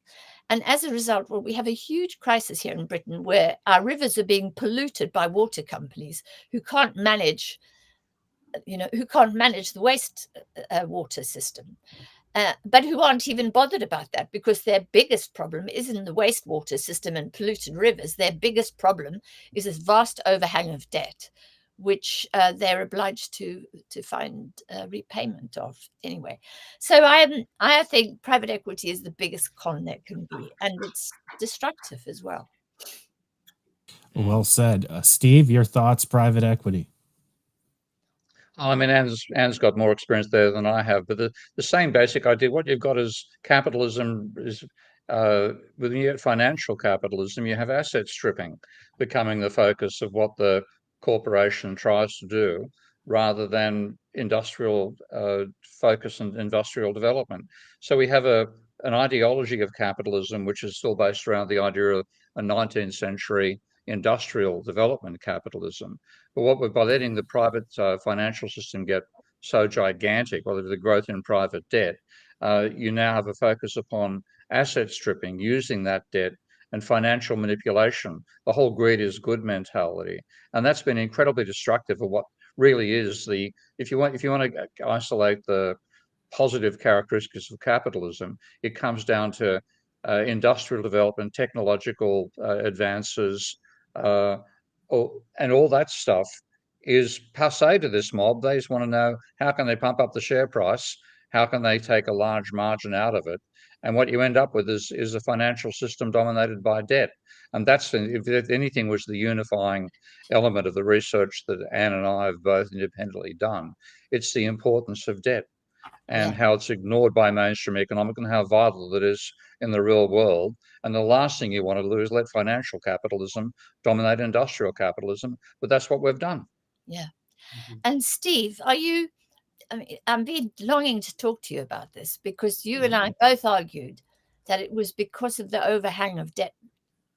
And as a result, we have a huge crisis here in Britain where our rivers are being polluted by water companies who can't manage the waste water system. But who aren't even bothered about that, because their biggest problem isn't the wastewater system and polluted rivers. Their biggest problem is this vast overhang of debt, which they're obliged to find repayment of anyway. So I think private equity is the biggest con there can be, and it's destructive as well. Well said. Steve, your thoughts, private equity? I mean, Anne's got more experience there than I have, but the same basic idea. What you've got is capitalism is when you get financial capitalism, you have asset stripping becoming the focus of what the corporation tries to do, rather than industrial focus and industrial development. So we have an ideology of capitalism which is still based around the idea of a 19th century industrial development capitalism. But by letting the private financial system get so gigantic, or the growth in private debt, you now have a focus upon asset stripping, using that debt, and financial manipulation. The whole greed is good mentality, and that's been incredibly destructive of what really is if you want to isolate the positive characteristics of capitalism, it comes down to industrial development, technological advances, and all that stuff is passé to this mob. They just want to know, how can they pump up the share price? How can they take a large margin out of it? And what you end up with is a financial system dominated by debt. And that's, if anything, was the unifying element of the research that Anne and I have both independently done. It's the importance of debt and how it's ignored by mainstream economics, and how vital it is in the real world. And the last thing you want to do is let financial capitalism dominate industrial capitalism, but that's what we've done. Yeah. And Steve, I'm been longing to talk to you about this, because you and I both argued that it was because of the overhang of debt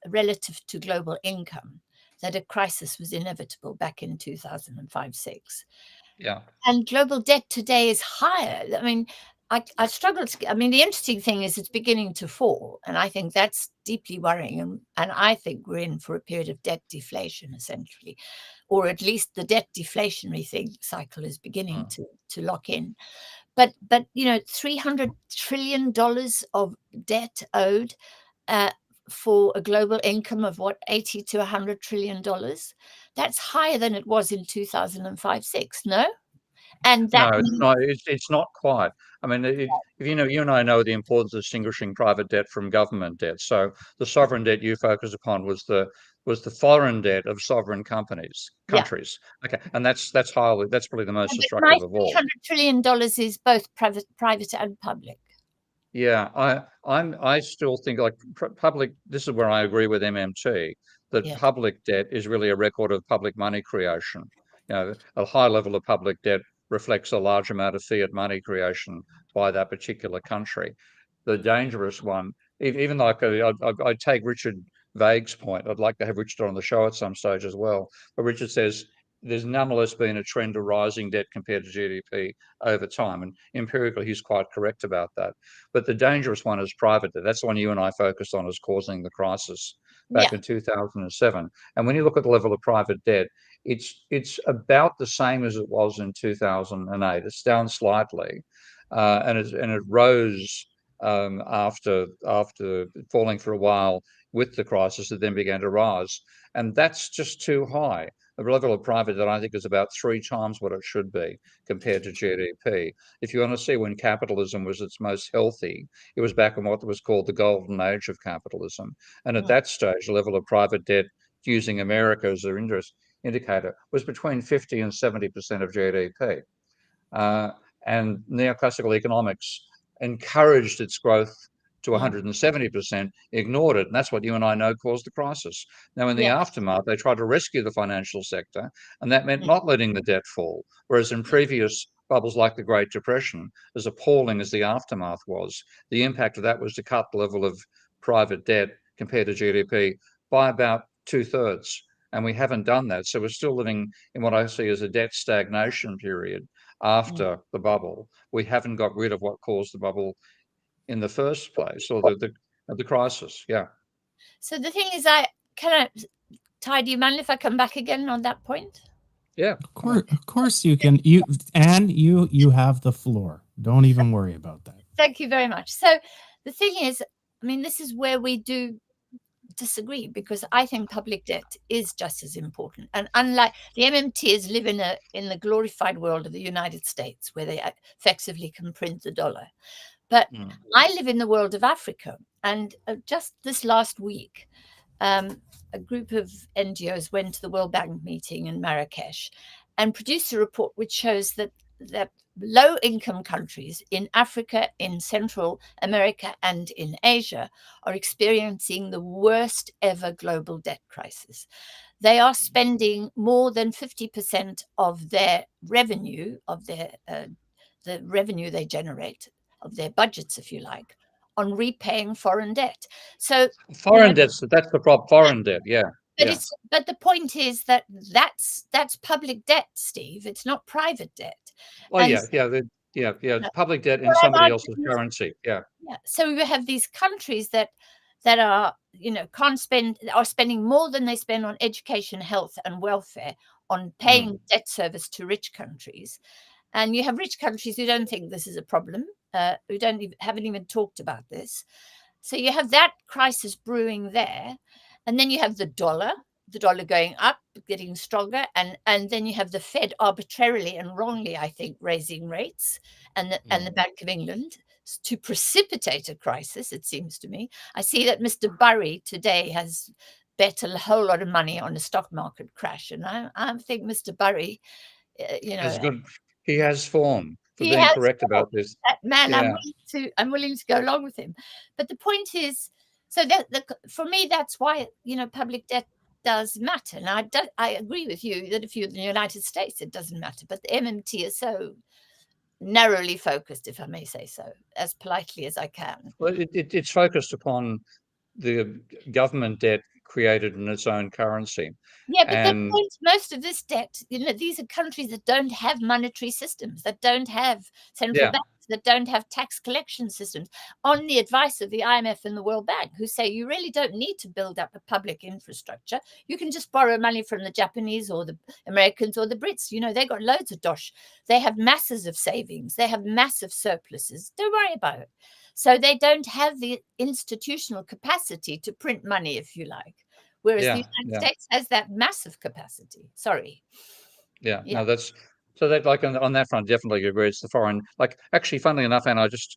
relative to global income that a crisis was inevitable back in 2005-06. Yeah. And global debt today is higher. I mean, I struggle to. I mean, the interesting thing is it's beginning to fall, and I think that's deeply worrying. And I think we're in for a period of debt deflation, essentially, or at least the debt deflationary cycle is beginning to lock in. But $300 trillion of debt owed for a global income of $80 to $100 trillion. That's higher than it was in 2005-06. No. And No, that it's means, not. It's not quite. I mean, if you and I know the importance of distinguishing private debt from government debt. So the sovereign debt you focus upon was the foreign debt of sovereign yeah. countries. Okay, and that's probably the most But my destructive of all. $300 trillion is both private and public. Yeah, I still think like public. This is where I agree with MMT that Yeah. public debt is really a record of public money creation. You know, a high level of public debt reflects a large amount of fiat money creation by that particular country. The dangerous one, even though I take Richard Vague's point, I'd like to have Richard on the show at some stage as well. But Richard says there's nonetheless been a trend of rising debt compared to GDP over time, and empirically he's quite correct about that. But the dangerous one is private debt. That's the one you and I focused on as causing the crisis back Yeah. in 2007. And when you look at the level of private debt, it's about the same as it was in 2008. It's down slightly, and it rose after falling for a while with the crisis. It then began to rise, and that's just too high. The level of private debt, I think, is about 3 times what it should be compared to GDP. If you want to see when capitalism was its most healthy, it was back in what was called the golden age of capitalism. And at that stage, the level of private debt, using America as an indicator, was between 50 and 70% of GDP. And neoclassical economics encouraged its growth to 170%, ignored it. And that's what you and I know caused the crisis. Now, in the aftermath, they tried to rescue the financial sector, and that meant not letting the debt fall. Whereas in previous bubbles like the Great Depression, as appalling as the aftermath was, the impact of that was to cut the level of private debt compared to GDP by about 2/3. And we haven't done that. So we're still living in what I see as a debt stagnation period after the bubble. We haven't got rid of what caused the bubble in the first place, or the crisis. Yeah. So the thing is, Ty, do you mind if I come back again on that point? Yeah. Of course you can. You have the floor. Don't even worry about that. Thank you very much. So the thing is, I mean, this is where we do disagree, because I think public debt is just as important. And unlike the MMTs live in the glorified world of the United States, where they effectively can print the dollar. But I live in the world of Africa. And just this last week, a group of NGOs went to the World Bank meeting in Marrakesh and produced a report which shows that low-income countries in Africa, in Central America, and in Asia are experiencing the worst ever global debt crisis. They are spending more than 50% of their revenue, of the revenue they generate, of their budgets, if you like, on repaying foreign debt. So foreign debts, that's the problem. Foreign debt, yeah. But the point is that that's public debt, Steve. It's not private debt. Well, it's public debt in somebody else's currency. Yeah. So you have these countries that are, are spending more than they spend on education, health, and welfare on paying debt service to rich countries. And you have rich countries who don't think this is a problem, who haven't even talked about this. So you have that crisis brewing there. And then you have the dollar going up, getting stronger. And then you have the Fed arbitrarily and wrongly, I think, raising rates, and the Bank of England, to precipitate a crisis, it seems to me. I see that Mr. Burry today has bet a whole lot of money on a stock market crash. And I think Mr. Burry, That's good. He has form for being correct about this. That man, yeah. I'm willing to go along with him. But the point is, so for me, that's why public debt does matter. And I agree with you that if you're in the United States, it doesn't matter. But the MMT is so narrowly focused, if I may say so, as politely as I can. Well, it's focused upon the government debt created in its own currency. Yeah, but the point, most of this debt, these are countries that don't have monetary systems, that don't have central banks, that don't have tax collection systems, on the advice of the IMF and the World Bank, who say you really don't need to build up a public infrastructure. You can just borrow money from the Japanese or the Americans or the Brits. They got loads of dosh. They have masses of savings. They have massive surpluses. Don't worry about it. So they don't have the institutional capacity to print money, if you like. Whereas the United States has that massive capacity. Sorry. Yeah. No, So that, like, on that front, definitely agree. It's the foreign, like, actually, funnily enough, and I just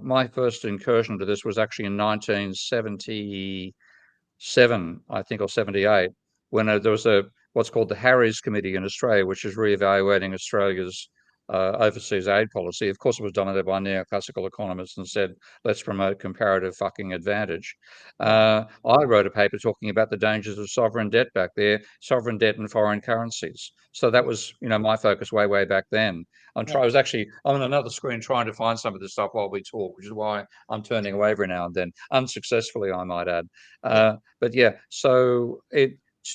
my first incursion to this was actually in 1977, I think, or 78, when there was what's called the Harries Committee in Australia, which is reevaluating Australia's overseas aid policy. Of course, it was dominated by neoclassical economists and said, let's promote comparative fucking advantage. I wrote a paper talking about the dangers of sovereign debt back there, sovereign debt in foreign currencies. So that was, my focus way back then. I was actually on another screen trying to find some of this stuff while we talk, which is why I'm turning away every now and then, unsuccessfully, I might add. But yeah, so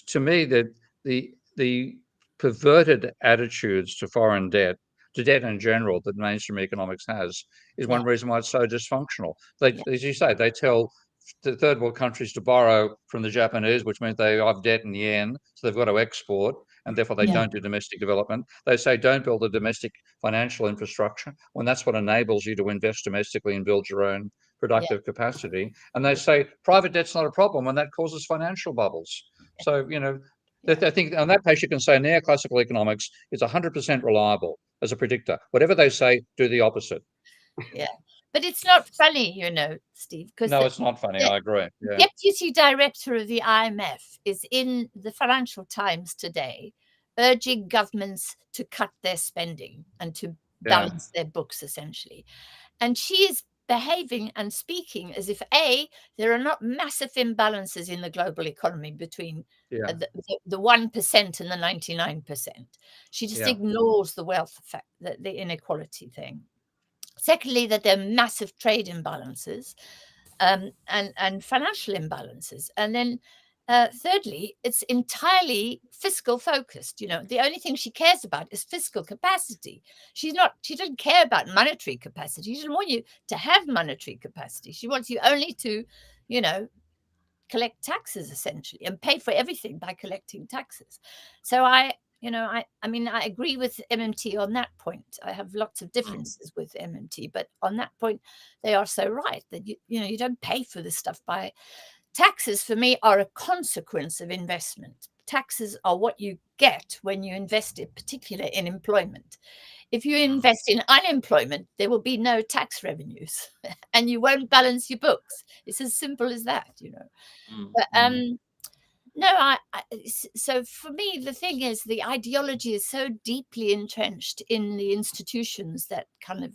to me, the perverted attitudes to foreign debt, to debt in general, that mainstream economics has, is one reason why it's so dysfunctional. As you say, they tell the third world countries to borrow from the Japanese, which means they have debt in yen, so they've got to export, and therefore they don't do domestic development. They say don't build a domestic financial infrastructure, when that's what enables you to invest domestically and build your own productive capacity. And they say private debt's not a problem, and that causes financial bubbles. So, I think on that page you can say neoclassical economics is 100% reliable as a predictor. Whatever they say, do the opposite. Yeah. But it's not funny, Steve. Because no, it's not funny. I agree. Yeah. Deputy Director of the IMF is in the Financial Times today, urging governments to cut their spending and to balance their books, essentially. And she is behaving and speaking as if, there are not massive imbalances in the global economy between the 1% and the 99%. She just ignores the wealth effect, the inequality thing. Secondly, that there are massive trade imbalances and financial imbalances. And then thirdly, it's entirely fiscal focused. The only thing she cares about is fiscal capacity. She doesn't care about monetary capacity. She doesn't want you to have monetary capacity. She wants you only to, collect taxes, essentially, and pay for everything by collecting taxes. So I agree with MMT on that point. I have lots of differences with MMT, but on that point, they are so right that you don't pay for this stuff by taxes. For me, are a consequence of investment. Taxes are what you get when you invest, in particular, in employment. If you invest in unemployment, there will be no tax revenues, and you won't balance your books. It's as simple as that, But no, so for me, the thing is, the ideology is so deeply entrenched in the institutions that kind of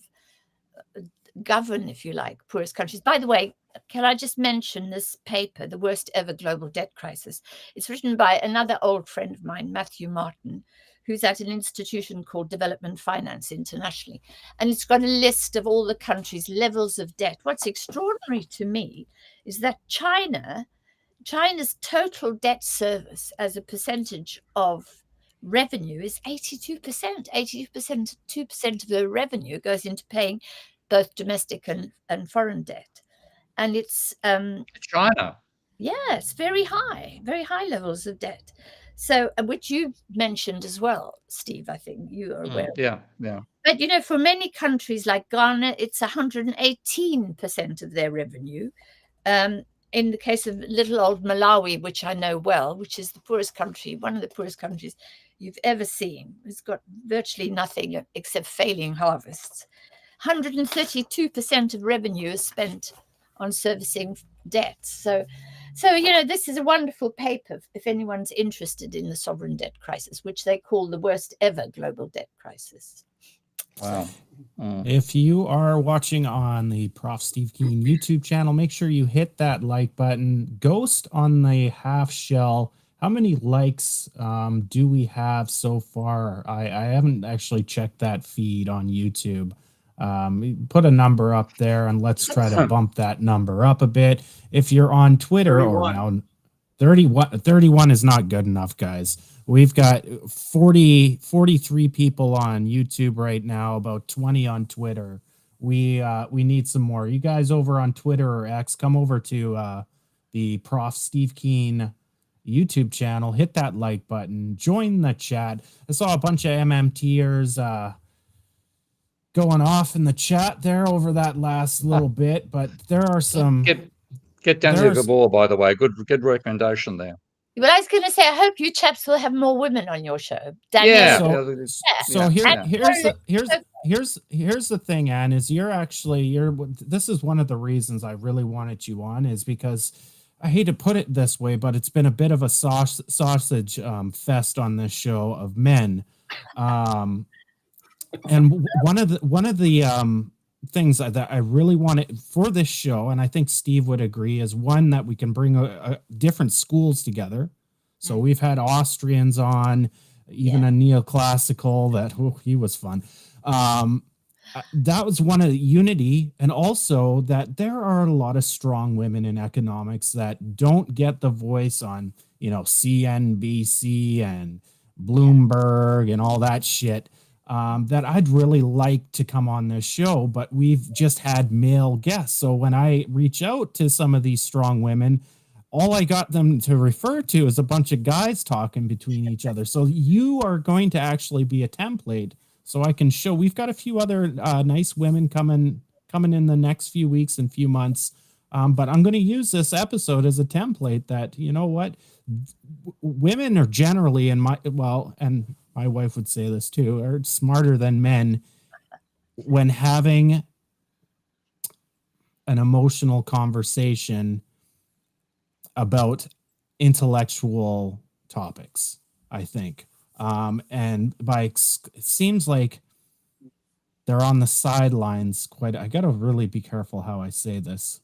govern, if you like, poorest countries. By the way, can I just mention this paper, The Worst Ever Global Debt Crisis? It's written by another old friend of mine, Matthew Martin, who's at an institution called Development Finance internationally. And it's got a list of all the countries' levels of debt. What's extraordinary to me is that China's total debt service as a percentage of revenue is 82%. 82% of the revenue goes into paying both domestic and foreign debt. And it's China. Yeah, it's very high levels of debt. So, which you mentioned as well, Steve, I think you are aware of. Yeah. But, for many countries like Ghana, it's 118% of their revenue. In the case of little old Malawi, which I know well, which is the poorest country, one of the poorest countries you've ever seen. It's got virtually nothing except failing harvests. 132% of revenue is spent on servicing debts. So, this is a wonderful paper if anyone's interested in the sovereign debt crisis, which they call the worst ever global debt crisis. Wow. If you are watching on the Prof. Steve Keen YouTube channel, make sure you hit that like button. Ghost on the half shell. How many likes do we have so far? I haven't actually checked that feed on YouTube. Put a number up there and let's try to bump that number up a bit. If you're on Twitter 31. or now 31 is not good enough, guys. We've got 43 people on YouTube right now, about 20 on Twitter. We need some more. You guys over on Twitter or X, come over to the Prof. Steve Keen YouTube channel, hit that like button, join the chat. I saw a bunch of MMTers going off in the chat there over that last little bit, but there are some. Get Daniel Gabor, by the way. Good recommendation there. Well, I was going to say, I hope you chaps will have more women on your show. Daniel, Yeah. So- yeah, it's- So yeah, here, yeah. here's the thing, Anne, is this is one of the reasons I really wanted you on, is because I hate to put it this way, but it's been a bit of a sausage fest on this show of men. And one of the things that I really wanted for this show, and I think Steve would agree, is one that we can bring a different schools together. So we've had Austrians on, even a neoclassical that he was fun. That was one of the unity, and also that there are a lot of strong women in economics that don't get the voice on, CNBC and Bloomberg and all that shit. That I'd really like to come on this show, but we've just had male guests. So when I reach out to some of these strong women, all I got them to refer to is a bunch of guys talking between each other. So you are going to actually be a template, so I can show. We've got a few other nice women coming in the next few weeks and few months. But I'm going to use this episode as a template that, women are generally and my wife would say this too, are smarter than men when having an emotional conversation about intellectual topics, I think. And it seems like they're on the sidelines quite. I got to really be careful how I say this,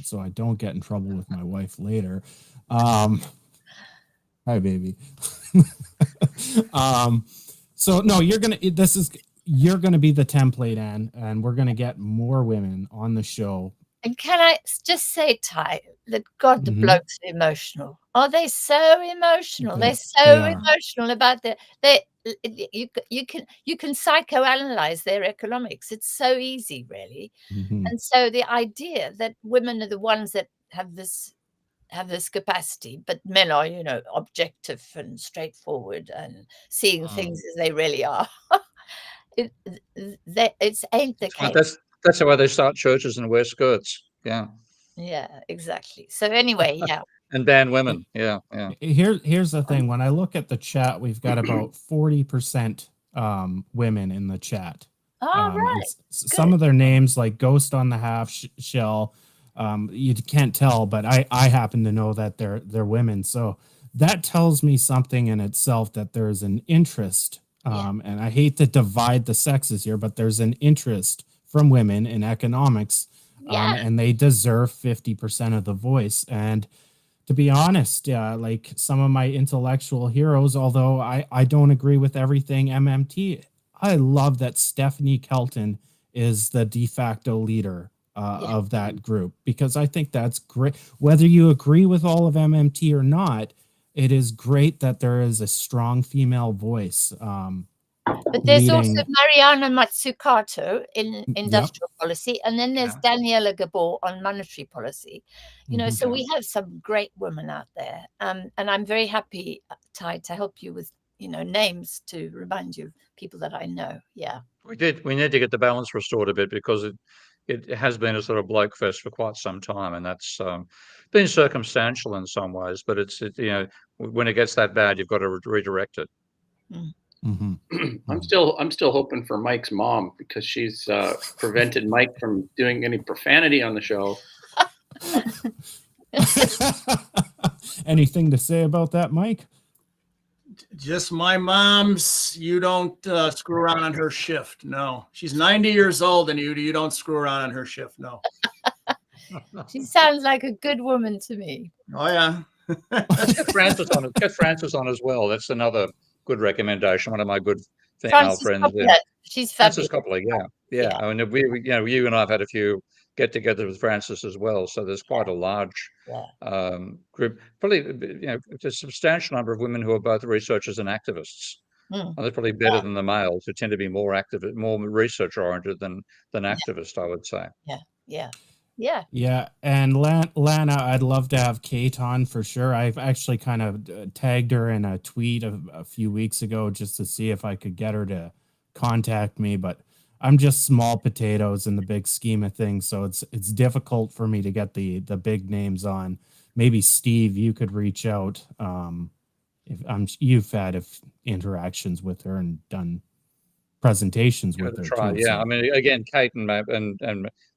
so I don't get in trouble with my wife later. Hi, baby. So no, you're gonna be the template, Anne, and we're gonna get more women on the show. And can I just say, Ty, that God, the blokes are emotional. Are they so emotional? They're so emotional about you can psychoanalyze their economics. It's so easy, really. And so the idea that women are the ones that have this capacity, but men are, objective and straightforward and seeing things as they really are. It ain't the case. That's why they start churches and wear skirts. Yeah. Yeah, exactly. So anyway, yeah. And ban women. Yeah. Here's the thing. When I look at the chat, we've got about 40% women in the chat. All right. Some of their names, like Ghost on the Half Shell, you can't tell, but I happen to know that they're women. So that tells me something in itself, that there's an interest. And I hate to divide the sexes here, but there's an interest from women in economics, and they deserve 50% of the voice. And to be honest, like some of my intellectual heroes, although I don't agree with everything MMT, I love that Stephanie Kelton is the de facto leader of that group, because I think that's great. Whether you agree with all of MMT or not, it is great that there is a strong female voice. But there's also Mariana Mazzucato in industrial policy, and then there's Daniela Gabor on monetary policy. So we have some great women out there, and I'm very happy, Ty, to help you with names to remind you of people that I know. Yeah, we need to get the balance restored a bit, because it has been a sort of bloke fest for quite some time, and that's been circumstantial in some ways. But it's when it gets that bad, you've got to redirect it. I'm still hoping for Mike's mom, because she's prevented Mike from doing any profanity on the show. Anything to say about that, Mike? Just my mom's. You don't screw around on her shift. No, she's 90 years old, and you don't screw around on her shift. No. She sounds like a good woman to me. Oh yeah. Get Francis on. Get Francis on as well. That's another good recommendation. One of my good female friends. She's fabulous. Francis Copley. Yeah. I mean, we you and I have had a few get-togethers with Francis as well. So there's quite a large group. Probably, it's a substantial number of women who are both researchers and activists. And they're probably better than the males, who tend to be more active, more research-oriented than activist, I would say. Yeah. And Lana, I'd love to have Kate on for sure. I've actually kind of tagged her in a tweet a few weeks ago just to see if I could get her to contact me, but I'm just small potatoes in the big scheme of things, so it's difficult for me to get the big names on. maybe Steve, you could reach out. If you've had interactions with her and done presentations Give with it a her try. too. Yeah, So. I mean, again, Kate and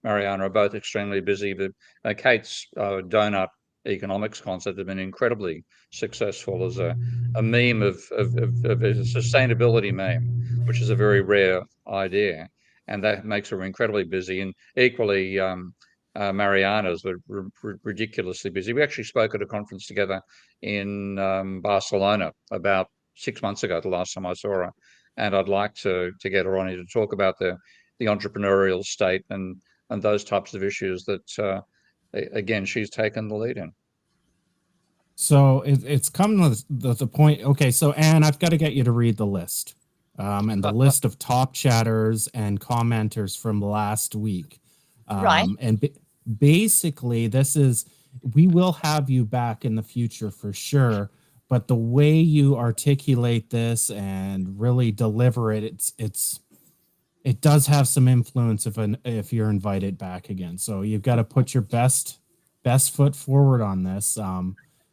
Mariana are both extremely busy, but Kate's donut economics concept has been incredibly successful as a meme of a sustainability meme, which is a very rare idea, and that makes her incredibly busy. And equally, Mariana's ridiculously busy. We actually spoke at a conference together in Barcelona about 6 months ago, the last time I saw her. And I'd like to get her on here to talk about the entrepreneurial state and those types of issues that, again, she's taken the lead in. So it's come to the point. Okay, so Anne, I've got to get you to read the list, and the list of top chatters and commenters from last week. Right. And basically, we will have you back in the future for sure. But the way you articulate this and really deliver it, it does have some influence if you're invited back again. So you've got to put your best foot forward on this.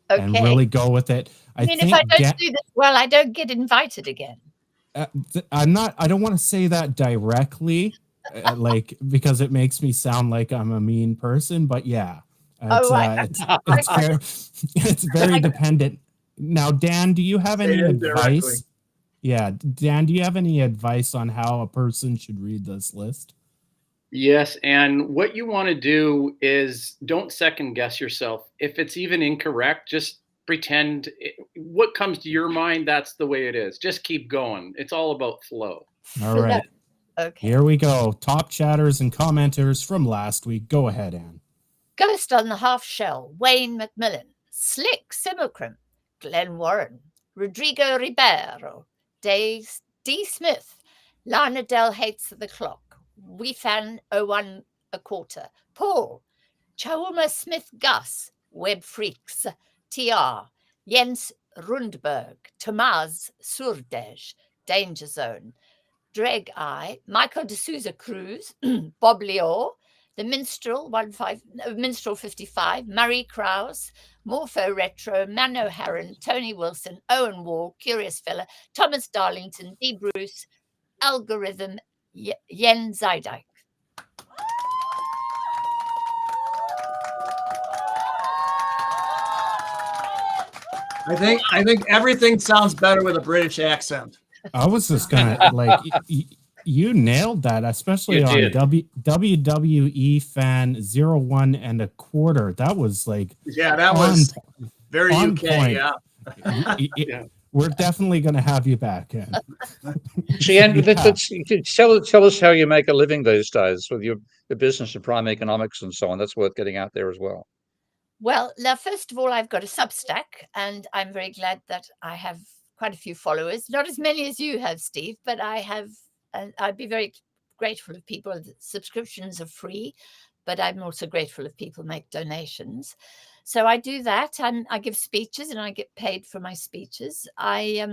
And really go with it. I mean, if I don't do this well, I don't get invited again. I don't want to say that directly, because it makes me sound like I'm a mean person. But yeah, it's very dependent. Now, Dan, do you have any advice? Yeah, Dan, do you have any advice on how a person should read this list? Yes, and what you want to do is don't second guess yourself. If it's even incorrect, just pretend what comes to your mind, that's the way it is. Just keep going. It's all about flow. All right. Okay. Here we go. Top chatters and commenters from last week. Go ahead, Anne. Ghost on the Half Shell, Wayne Macmillan, Slick Simulacrum, Glenn Warren, Rodrigo Ribeiro, D. Smith, Lana Dell Hates the Clock, WeFan 01 a quarter, Paul, Chauma Smith Gus, Web Freaks, TR, Jens Rundberg, Tomaz Surdej, Danger Zone, Dreg Eye, Michael D'Souza Cruz, Bob Lior, The Minstrel 55, Murray Krause, Morpho Retro, Mano Harron, Tony Wilson, Owen Wall, Curious Fella, Thomas Darlington, D. Bruce, Algorithm, Yen Zydike. I think everything sounds better with a British accent. I was just gonna you nailed that, especially on WWE Fan 01 and a quarter. That was that was very UK. Point. Yeah. We're definitely going to have you back, Anne. Tell us how you make a living these days with your business of prime economics and so on. That's worth getting out there as well. Well, now, first of all, I've got a Substack, and I'm very glad that I have quite a few followers. Not as many as you have, Steve, but I have. I'd be very grateful if people. Subscriptions are free, but I'm also grateful if people make donations. So I do that, and I give speeches, and I get paid for my speeches. I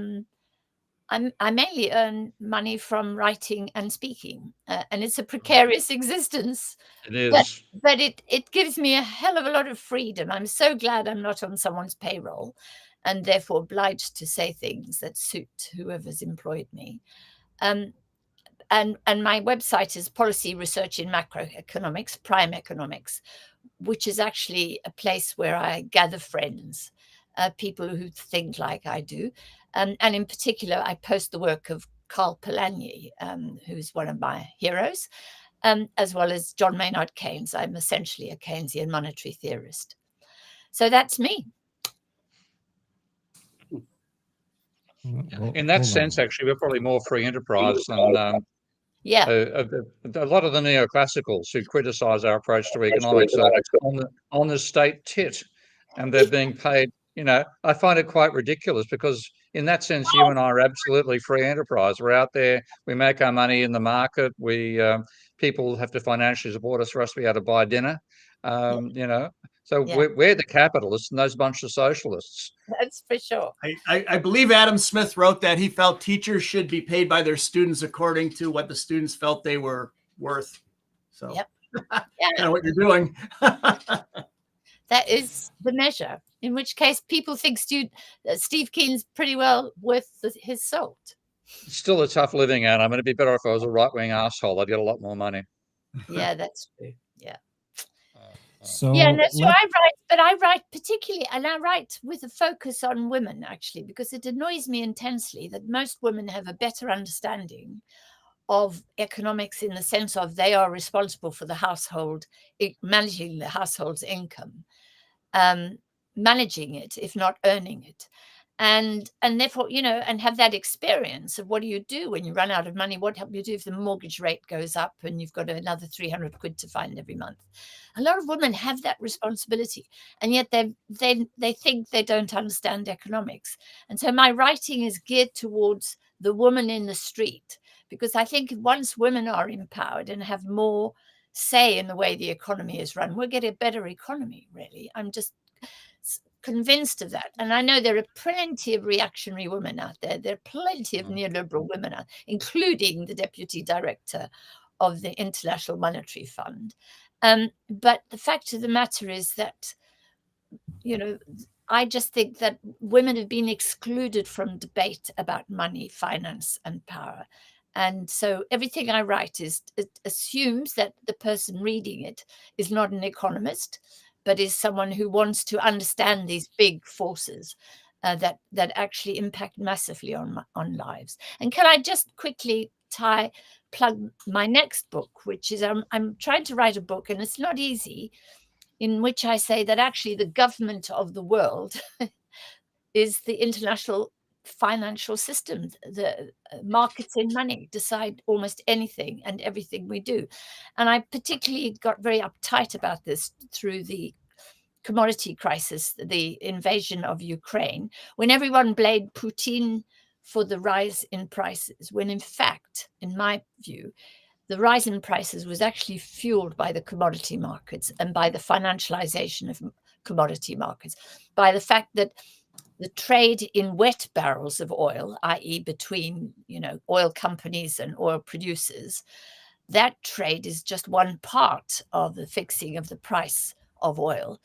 mainly earn money from writing and speaking, and it's a precarious existence. It is, but it gives me a hell of a lot of freedom. I'm so glad I'm not on someone's payroll, and therefore obliged to say things that suit whoever's employed me. And my website is Policy Research in Macroeconomics, Prime Economics, which is actually a place where I gather friends, people who think like I do. And in particular, I post the work of Karl Polanyi, who's one of my heroes, as well as John Maynard Keynes. I'm essentially a Keynesian monetary theorist. So that's me. In that sense, actually, we're probably more free enterprise than a lot of the neoclassicals who criticize our approach to economics are on the state tit, and they're being paid. I find it quite ridiculous because in that sense, you and I are absolutely free enterprise. We're out there, we make our money in the market. People have to financially support us for us to be able to buy dinner. So we're the capitalists and those bunch of socialists. That's for sure. I believe Adam Smith wrote that he felt teachers should be paid by their students according to what the students felt they were worth. So kind of what you're doing. That is the measure. In which case, people think Steve Keen's pretty well worth his salt. It's still a tough living, and I'm going to be better if I was a right-wing asshole. I'd get a lot more money. Yeah, that's true. Yeah. So yeah, no, so I write, but I write particularly, and I write with a focus on women, actually, because it annoys me intensely that most women have a better understanding of economics in the sense of they are responsible for the household, managing the household's income, managing it, if not earning it. And therefore, and have that experience of what do you do when you run out of money? What do you do if the mortgage rate goes up and you've got another 300 quid to find every month? A lot of women have that responsibility, and yet they think they don't understand economics. And so my writing is geared towards the woman in the street, because I think once women are empowered and have more say in the way the economy is run, we'll get a better economy, really. I'm just convinced of that. And I know there are plenty of reactionary women out there. There are plenty of neoliberal women, including the deputy director of the International Monetary Fund. But the fact of the matter is that, I just think that women have been excluded from debate about money, finance, and power. And so everything I write it assumes that the person reading it is not an economist, but is someone who wants to understand these big forces that actually impact massively on lives. And can I just quickly plug my next book, which is I'm trying to write a book, and it's not easy, in which I say that actually the government of the world is the international financial system. The markets in money decide almost anything and everything we do. And I particularly got very uptight about this through the commodity crisis, the invasion of Ukraine, when everyone blamed Putin for the rise in prices, when in fact, in my view, the rise in prices was actually fueled by the commodity markets and by the financialization of commodity markets, by the fact that the trade in wet barrels of oil, i.e. between, oil companies and oil producers, that trade is just one part of the fixing of the price of oil.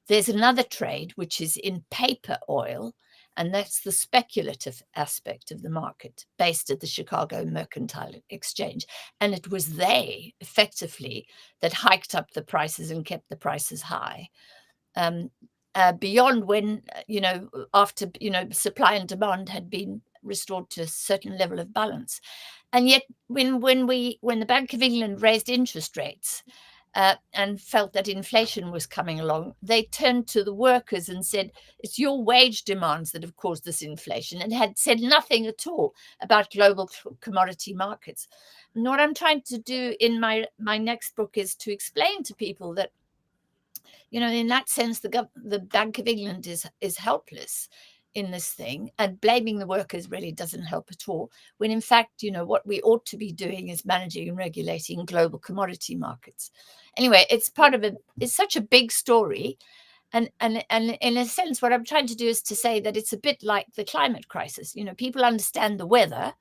There's another trade, which is in paper oil, and that's the speculative aspect of the market based at the Chicago Mercantile Exchange. And it was they, effectively, that hiked up the prices and kept the prices high. Beyond when, after, supply and demand had been restored to a certain level of balance. And yet when the Bank of England raised interest rates and felt that inflation was coming along, they turned to the workers and said, it's your wage demands that have caused this inflation, and had said nothing at all about global commodity markets. And what I'm trying to do in my next book is to explain to people that, in that sense, the Bank of England is helpless in this thing, and blaming the workers really doesn't help at all, when in fact, what we ought to be doing is managing and regulating global commodity markets. Anyway, it's such a big story. And in a sense, what I'm trying to do is to say that it's a bit like the climate crisis. People understand the weather,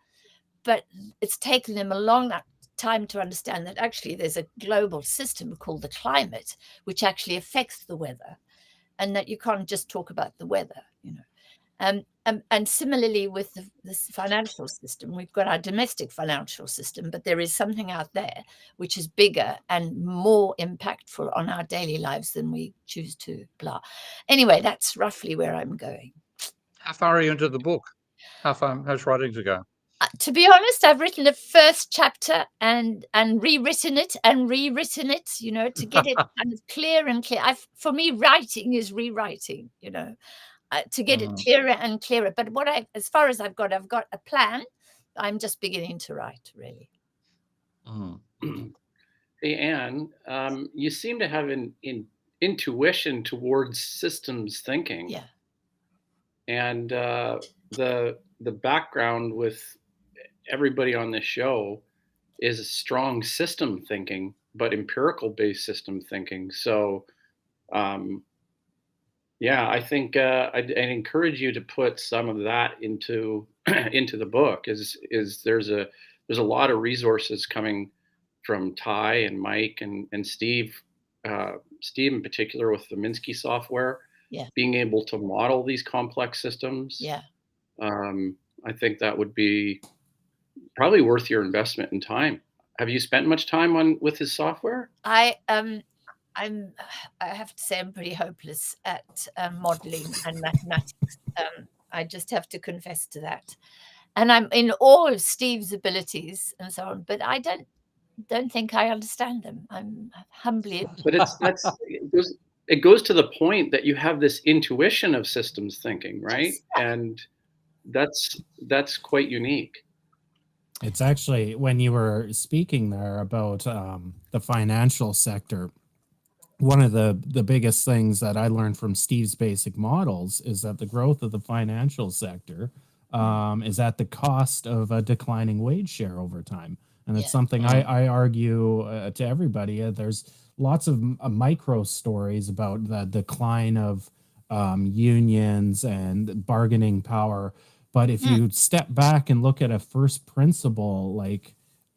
but it's taken them a long time to understand that actually there's a global system called the climate, which actually affects the weather, and that you can't just talk about the weather, And similarly with this financial system, we've got our domestic financial system, but there is something out there which is bigger and more impactful on our daily lives than we choose to blah. Anyway, that's roughly where I'm going. How far are you into the book? How's writing to go? To be honest, I've written the first chapter and rewritten it, to get it kind of clear and clear. For me, writing is rewriting, to get it clearer and clearer. But as far as I've got a plan. I'm just beginning to write, really. Hey, Anne, you seem to have an intuition towards systems thinking. Yeah. And the background with everybody on this show is a strong system thinking, but empirical based system thinking. So, I think I'd encourage you to put some of that into the book. There's a lot of resources coming from Ty and Mike and Steve Steve in particular with the Minsky software, Yeah. being able to model these complex systems. Yeah. I think that would be probably worth your investment in time. Have you spent much time with his software? I have to say I'm pretty hopeless at modeling and mathematics. I just have to confess to that. And I'm in awe of Steve's abilities and so on, but I don't think I understand them. I'm humbly. But it goes to the point that you have this intuition of systems thinking, right? Yes. And that's quite unique. It's actually, when you were speaking there about the financial sector, one of the biggest things that I learned from Steve's basic models is that the growth of the financial sector is at the cost of a declining wage share over time. And it's something I argue to everybody. There's lots of micro stories about the decline of unions and bargaining power. But if you step back and look at a first principle,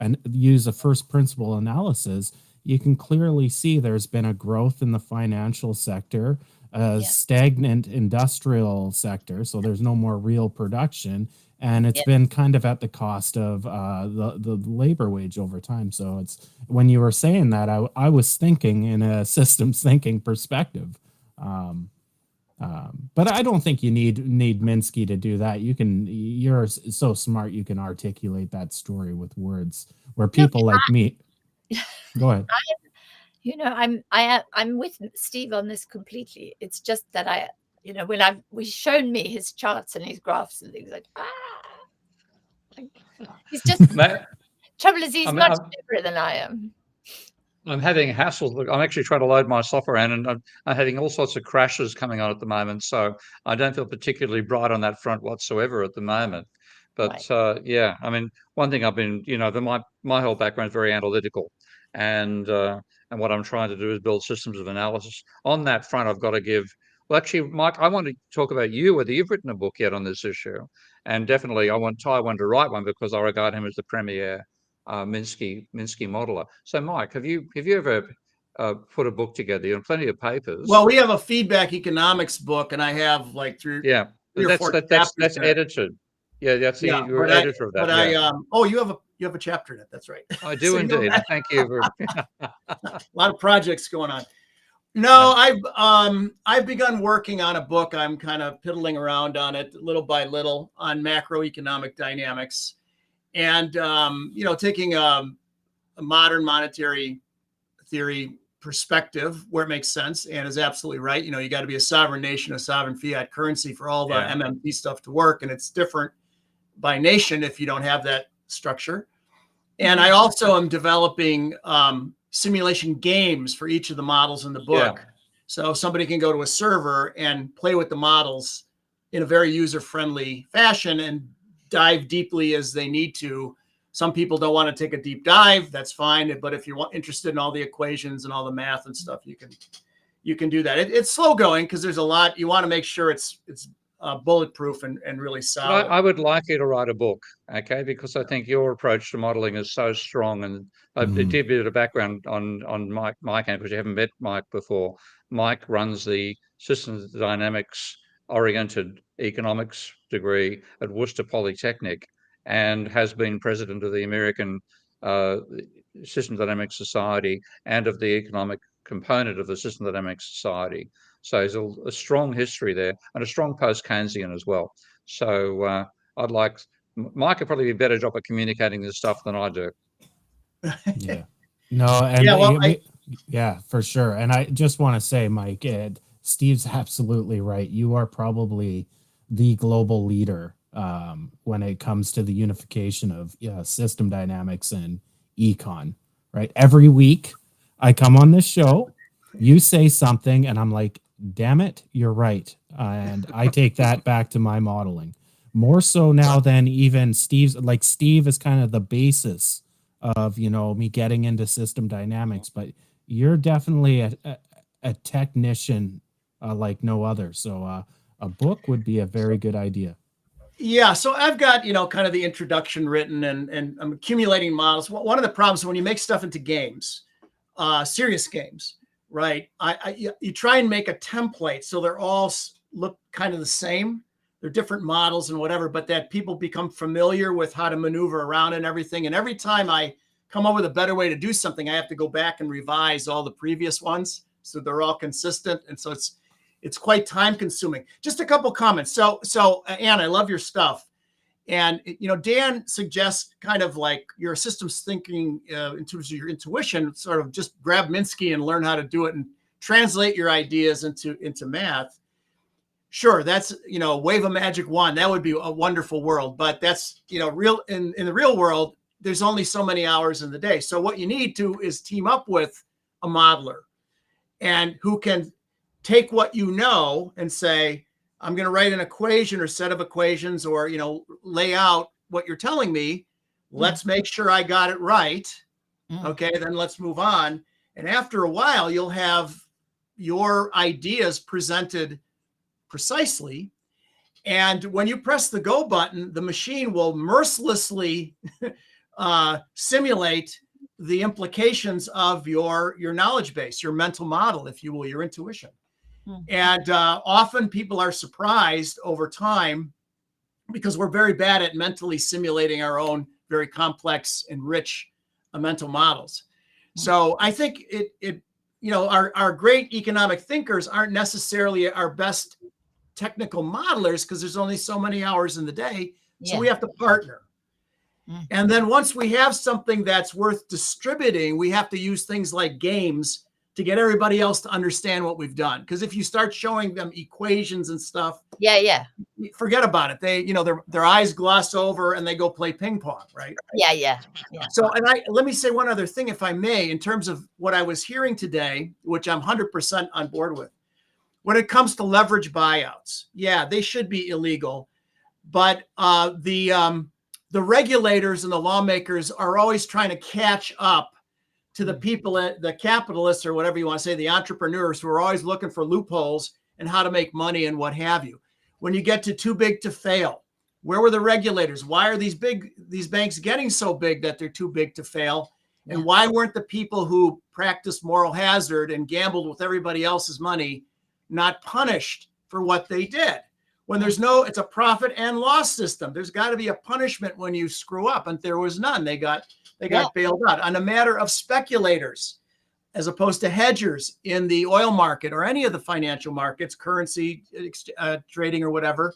and use a first principle analysis, you can clearly see there's been a growth in the financial sector, a stagnant industrial sector, so there's no more real production, and it's been kind of at the cost of the labor wage over time. So it's, when you were saying that, I was thinking in a systems thinking perspective. But I don't think you need Minsky to do that. You're so smart, you can articulate that story with words, where people like me. Go ahead. I'm with Steve on this completely. It's just that when we've shown me his charts and his graphs and things he's just trouble is he's much cleverer than I am. I'm having hassles. Look, I'm actually trying to load my software in, and I'm having all sorts of crashes coming on at the moment. So I don't feel particularly bright on that front whatsoever at the moment. But yeah, I mean, one thing I've been, my whole background is very analytical, and what I'm trying to do is build systems of analysis. On that front, I've got to give. Well, actually, Mike, I want to talk about you, whether you've written a book yet on this issue, and definitely I want Taiwan to write one, because I regard him as the premier Minsky modeler. So, Mike, have you ever put a book together? You have plenty of papers. Well, we have a feedback economics book, and I have three or four chapters that's edited. Yeah, you're editor of that. But you have a chapter in it. That's right. I do indeed. Thank you for a lot of projects going on. No, I've begun working on a book. I'm kind of piddling around on it little by little on macroeconomic dynamics, and taking a modern monetary theory perspective where it makes sense, and is absolutely right. You got to be a sovereign nation, a sovereign fiat currency for all the MMT stuff to work, and it's different by nation if you don't have that structure. And I also am developing simulation games for each of the models in the book. Yeah. So somebody can go to a server and play with the models in a very user-friendly fashion and dive deeply as they need to. Some people don't want to take a deep dive. That's fine. But if you're interested in all the equations and all the math and stuff, you can do that. It's slow going because there's a lot. You want to make sure it's bulletproof and really solid. I would like you to write a book, okay? Because I think your approach to modeling is so strong. And I did a bit of background on Mike, because you haven't met Mike before. Mike runs the systems dynamics oriented economics degree at Worcester Polytechnic, and has been president of the American System Dynamics Society and of the economic component of the System Dynamics Society. So there's a strong history there, and a strong post-Keynesian as well. So Mike could probably be a better job at communicating this stuff than I do. Yeah. No, and yeah, for sure. And I just want to say, Mike, Steve's absolutely right. You are probably the global leader when it comes to the unification of system dynamics and econ, right? Every week I come on this show, you say something, and I'm like, damn it, you're right. And I take that back to my modeling. More so now than even Steve's. Like, Steve is kind of the basis of, me getting into system dynamics, but you're definitely a technician like no other. So a book would be a very good idea. Yeah, so I've got, kind of the introduction written, and I'm accumulating models. One of the problems when you make stuff into games, serious games, right? You try and make a template so they're all look kind of the same. They're different models and whatever, but that people become familiar with how to maneuver around and everything. And every time I come up with a better way to do something, I have to go back and revise all the previous ones so they're all consistent. And so it's quite time consuming. Just a couple comments. So Anne, I love your stuff. And, Dan suggests kind of like your systems thinking in terms of your intuition, sort of just grab Minsky and learn how to do it and translate your ideas into math. Sure, that's, wave a magic wand. That would be a wonderful world. But that's, real in the real world, there's only so many hours in the day. So what you need to is team up with a modeler and who can take what you know and say, I'm going to write an equation or set of equations or, lay out what you're telling me. Let's make sure I got it right. Okay, then let's move on. And after a while, you'll have your ideas presented precisely. And when you press the go button, the machine will mercilessly simulate the implications of your knowledge base, your mental model, if you will, your intuition. And often people are surprised over time because we're very bad at mentally simulating our own very complex and rich mental models. So I think our great economic thinkers aren't necessarily our best technical modelers because there's only so many hours in the day. So we have to partner. And then once we have something that's worth distributing, we have to use things like games to get everybody else to understand what we've done. Because if you start showing them equations and stuff, forget about it. They, their eyes gloss over and they go play ping pong, right? Yeah. So, and let me say one other thing, if I may, in terms of what I was hearing today, which I'm 100% on board with. When it comes to leverage buyouts, they should be illegal, but the regulators and the lawmakers are always trying to catch up to the people, the capitalists or whatever you want to say, the entrepreneurs who are always looking for loopholes and how to make money and what have you. When you get to too big to fail, where were the regulators? Why are these banks getting so big that they're too big to fail? And why weren't the people who practiced moral hazard and gambled with everybody else's money not punished for what they did? When it's a profit and loss system. There's got to be a punishment when you screw up, and there was none. They got bailed out on a matter of speculators as opposed to hedgers in the oil market or any of the financial markets, currency trading or whatever.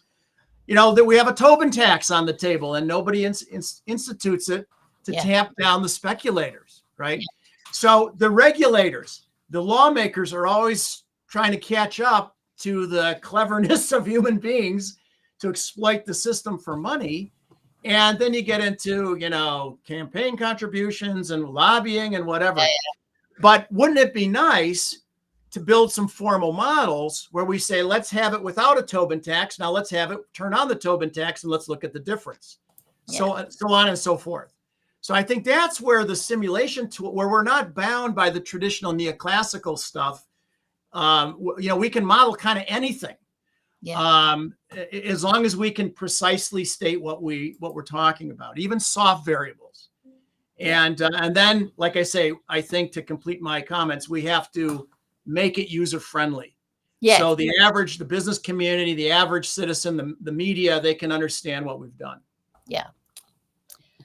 That we have a Tobin tax on the table and nobody institutes it to tamp down the speculators, right? So the regulators, the lawmakers are always trying to catch up to the cleverness of human beings to exploit the system for money. And then you get into, campaign contributions and lobbying and whatever. But wouldn't it be nice to build some formal models where we say, let's have it without a Tobin tax. Now let's have it turn on the Tobin tax and let's look at the difference. So on and so forth. So I think that's where the simulation tool, where we're not bound by the traditional neoclassical stuff. We can model kind of anything. As long as we can precisely state what we're talking about, even soft variables. And then, like I say, I think to complete my comments, we have to make it user friendly. So the business community, the average citizen, the media, they can understand what we've done.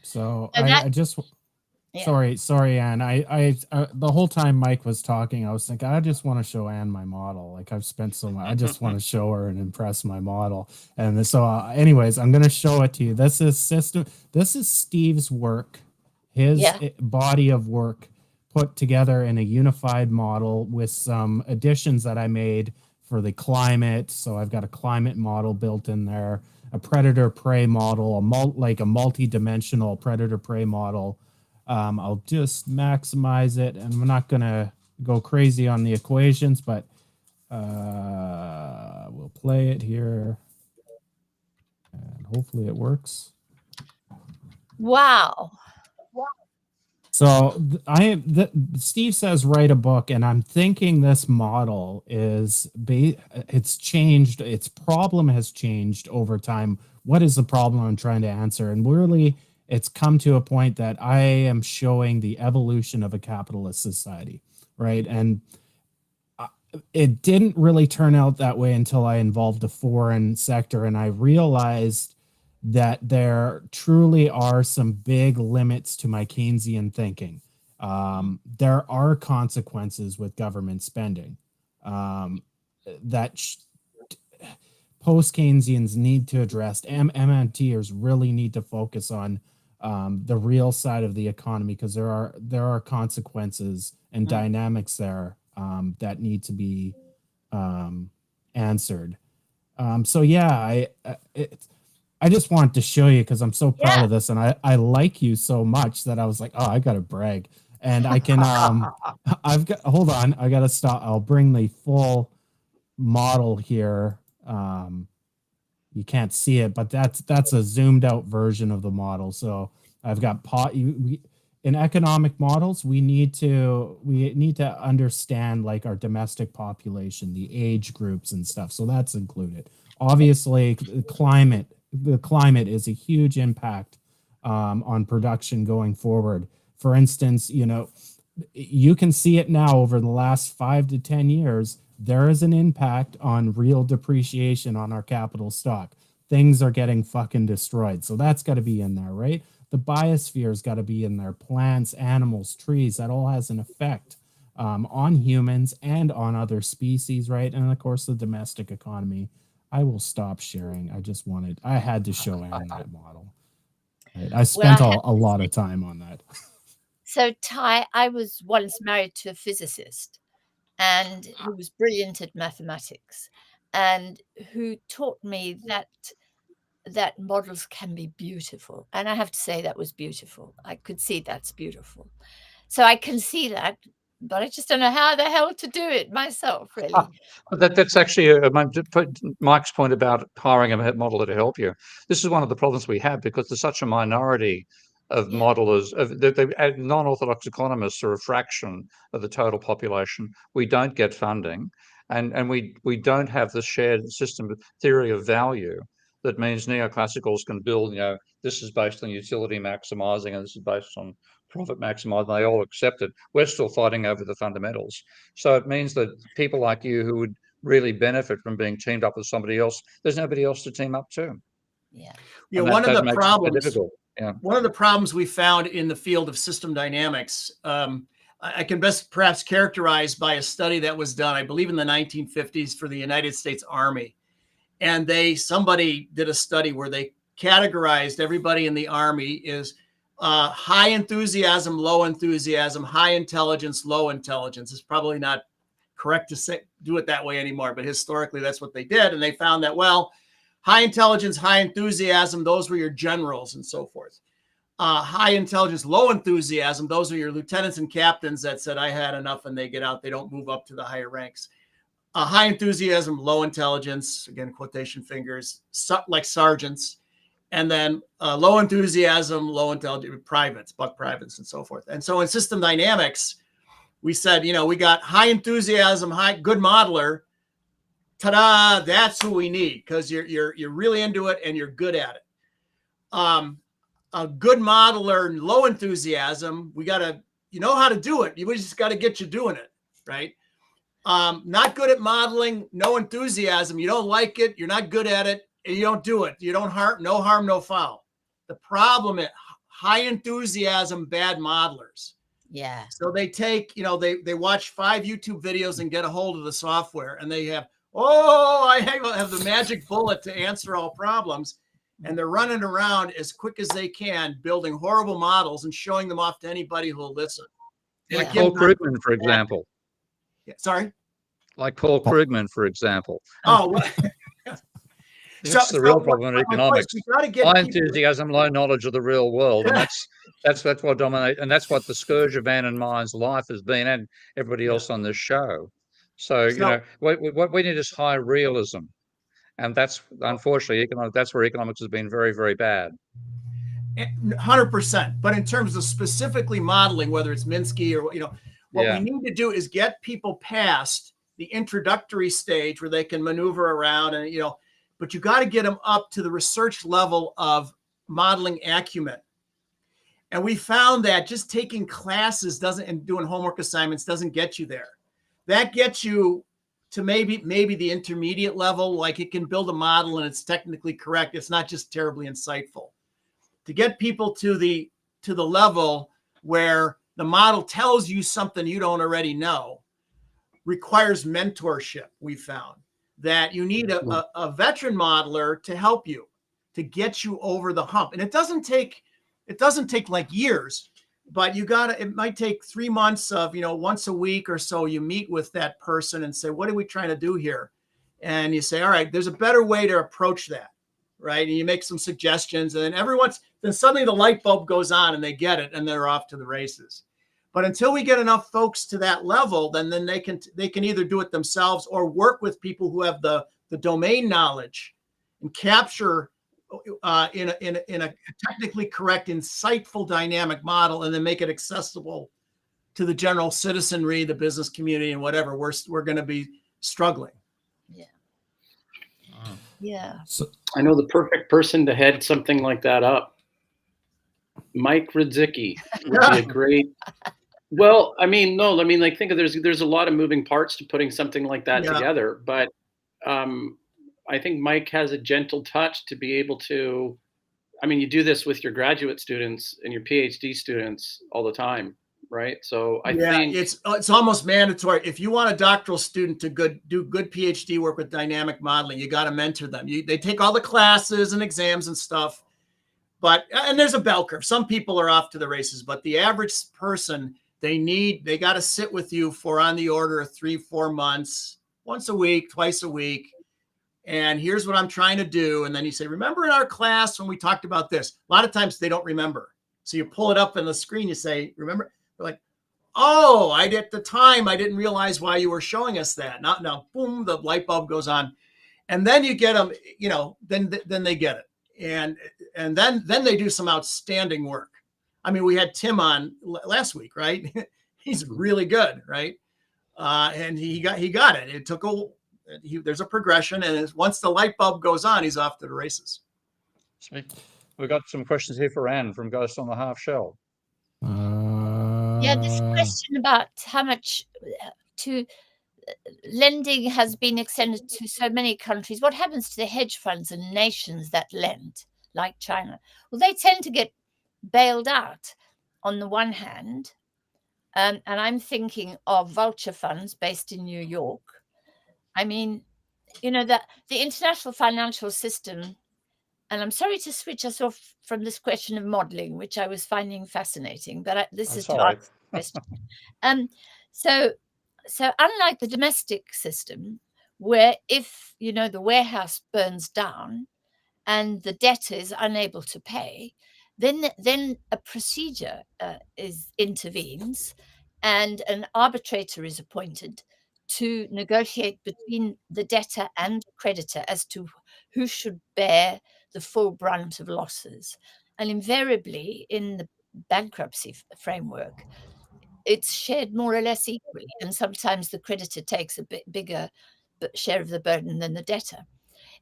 So I just sorry, Anne. I the whole time Mike was talking, I was thinking, I just want to show Anne my model. Like I've spent so much, I just want to show her and impress my model. And so, anyways, I'm going to show it to you. This is Steve's work, his body of work put together in a unified model with some additions that I made for the climate. So I've got a climate model built in there, a predator-prey model, a multi-dimensional predator-prey model. I'll just maximize it, and we're not going to go crazy on the equations, but we'll play it here, and hopefully it works. Wow. So Steve says write a book, and I'm thinking this model it's changed. Its problem has changed over time. What is the problem I'm trying to answer? And really, it's come to a point that I am showing the evolution of a capitalist society, right? And it didn't really turn out that way until I involved the foreign sector, and I realized that there truly are some big limits to my Keynesian thinking. There are consequences with government spending that post-Keynesians need to address. MMTers really need to focus on the real side of the economy, because there are consequences and dynamics there that need to be answered. So yeah, I just wanted to show you because I'm so proud of this, and I like you so much that I was like, oh, I gotta brag. And I can hold on, I gotta stop. I'll bring the full model here. You can't see it, but that's a zoomed out version of the model. So I've got in economic models, we need to understand like our domestic population, the age groups and stuff. So that's included. Obviously, the climate is a huge impact on production going forward. For instance, you can see it now over the last 5 to 10 years. There is an impact on real depreciation on our capital stock. Things are getting fucking destroyed. So that's got to be in there, right? The biosphere's got to be in there. Plants, animals, trees, that all has an effect on humans and on other species, right? And of course, the domestic economy. I will stop sharing. I had to show Aaron that model. Right? I spent a lot of time on that. So, Ty, I was once married to a physicist, and who was brilliant at mathematics, and who taught me that models can be beautiful. And I have to say that was beautiful. I could see that's beautiful. So I can see that, but I just don't know how the hell to do it myself, really. That's actually Mike's point about hiring a modeler to help you. This is one of the problems we have, because there's such a minority of modelers. Non-orthodox economists are a fraction of the total population. We don't get funding, and we don't have the shared system theory of value. That means neoclassicals can build, this is based on utility maximizing, and this is based on profit maximizing. They all accept it. We're still fighting over the fundamentals. So it means that people like you who would really benefit from being teamed up with somebody else, there's nobody else to team up to. Yeah. One of the problems we found in the field of system dynamics, I can best perhaps characterize by a study that was done, I believe in the 1950s, for the United States Army. And somebody did a study where they categorized everybody in the Army is high enthusiasm, low enthusiasm, high intelligence, low intelligence. It's probably not correct to do it that way anymore, but historically that's what they did. And they found that, high intelligence, high enthusiasm, those were your generals and so forth. High intelligence, low enthusiasm, those are your lieutenants and captains that said, I had enough, and they get out. They don't move up to the higher ranks. High enthusiasm, low intelligence, again, quotation fingers, like sergeants. And then low enthusiasm, low intelligence, privates, buck privates, and so forth. And so in system dynamics, we said, we got high enthusiasm, good modeler. Ta-da! That's who we need, because you're really into it and you're good at it. A good modeler, low enthusiasm. We gotta, how to do it. We just got to get you doing it, right? Not good at modeling, no enthusiasm. You don't like it. You're not good at it. And you don't do it. You don't no harm, no foul. The problem is high enthusiasm, bad modelers. Yeah. So they take, they watch 5 YouTube videos and get a hold of the software, and they have, I have the magic bullet to answer all problems. And they're running around as quick as they can, building horrible models and showing them off to anybody who will listen. Like Paul Krugman, for example. Yeah, sorry? Like Paul Krugman, for example. That's the real problem in economics. High enthusiasm, low knowledge of the real world, and that's what dominates, and that's what the scourge of Ann and mine's life has been, and everybody else on this show. So what we need is high realism, and that's unfortunately that's where economics has been very, very bad. 100%. But in terms of specifically modeling, whether it's Minsky or what we need to do is get people past the introductory stage where they can maneuver around, and but you got to get them up to the research level of modeling acumen. And we found that just taking classes and doing homework assignments doesn't get you there. That gets you to maybe the intermediate level, like it can build a model and it's technically correct. It's not just terribly insightful. To get people to the level where the model tells you something you don't already know requires mentorship. We found that you need a veteran modeler to help you, to get you over the hump. And it doesn't take like years, but it might take 3 months of, once a week or so, you meet with that person and say, what are we trying to do here? And you say, all right, there's a better way to approach that, right? And you make some suggestions, and then suddenly the light bulb goes on and they get it and they're off to the races. But until we get enough folks to that level, then they can either do it themselves or work with people who have the domain knowledge and capture in a technically correct, insightful, dynamic model, and then make it accessible to the general citizenry, the business community, and whatever. We're going to be struggling. Yeah. Yeah. So, I know the perfect person to head something like that up. Mike Radzicki would be a great. Well, like think of there's a lot of moving parts to putting something like that together, but I think Mike has a gentle touch to be able to. You do this with your graduate students and your PhD students all the time, right? So I think it's almost mandatory. If you want a doctoral student to do good PhD work with dynamic modeling, you got to mentor them. They take all the classes and exams and stuff, and there's a bell curve. Some people are off to the races, but the average person, they got to sit with you for on the order of 3-4 months, once a week, twice a week. And here's what I'm trying to do. And then you say, remember in our class when we talked about this? A lot of times they don't remember. So you pull it up on the screen, you say, remember? They're like, oh, at the time, I didn't realize why you were showing us that. Now, boom, the light bulb goes on. And then you get them, then they get it. And then they do some outstanding work. We had Tim on last week, right? He's really good, right? And he got it. It took there's a progression, and once the light bulb goes on, he's off to the races. Sweet. We've got some questions here for Anne from Ghost on the Half Shell. Yeah, this question about how much lending has been extended to so many countries. What happens to the hedge funds and nations that lend, like China? Well, they tend to get bailed out on the one hand, and I'm thinking of vulture funds based in New York. The international financial system, and I'm sorry to switch us off from this question of modeling, which I was finding fascinating, but this is to answer the question. So unlike the domestic system, where if, the warehouse burns down and the debtor is unable to pay, then a procedure intervenes, and an arbitrator is appointed to negotiate between the debtor and the creditor as to who should bear the full brunt of losses. And invariably, in the bankruptcy framework, it's shared more or less equally, and sometimes the creditor takes a bit bigger share of the burden than the debtor.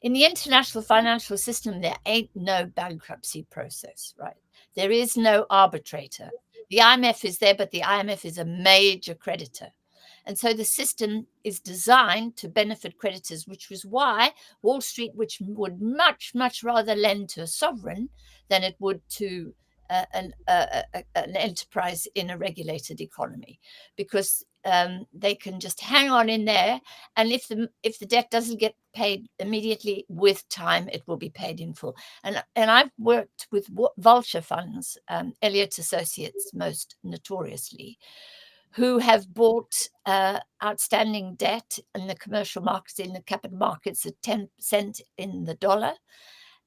In the international financial system, there ain't no bankruptcy process, right? There is no arbitrator. The IMF is there, but the IMF is a major creditor. And so the system is designed to benefit creditors, which was why Wall Street, which would much, much rather lend to a sovereign than it would to an enterprise in a regulated economy, because they can just hang on in there. And if the debt doesn't get paid immediately, with time, it will be paid in full. And I've worked with vulture funds, Elliott Associates most notoriously, who have bought outstanding debt in the commercial markets, in the capital markets, at 10% in the dollar,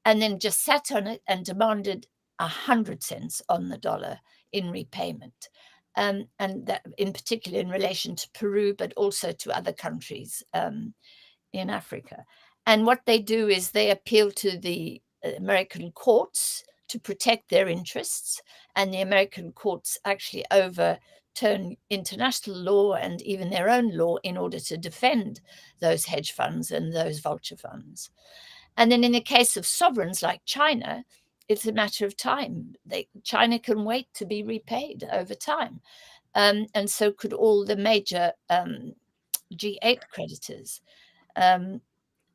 and then just sat on it and demanded 100 cents on the dollar in repayment. And that in particular in relation to Peru, but also to other countries in Africa. And what they do is they appeal to the American courts to protect their interests, and the American courts actually overturn international law and even their own law in order to defend those hedge funds and those vulture funds. And then in the case of sovereigns like China, it's a matter of time. China can wait to be repaid over time. And so could all the major G8 creditors. And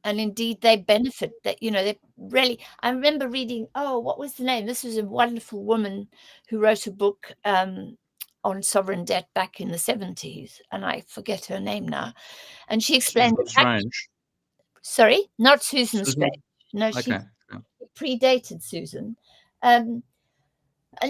indeed, they benefit. That they really. I remember reading. Oh, what was the name? This was a wonderful woman who wrote a book on sovereign debt back in the 70s, and I forget her name now. And she explained. Strange. Sorry, not Susan Susan? Strange. No, she Okay. Yeah. predated Susan. And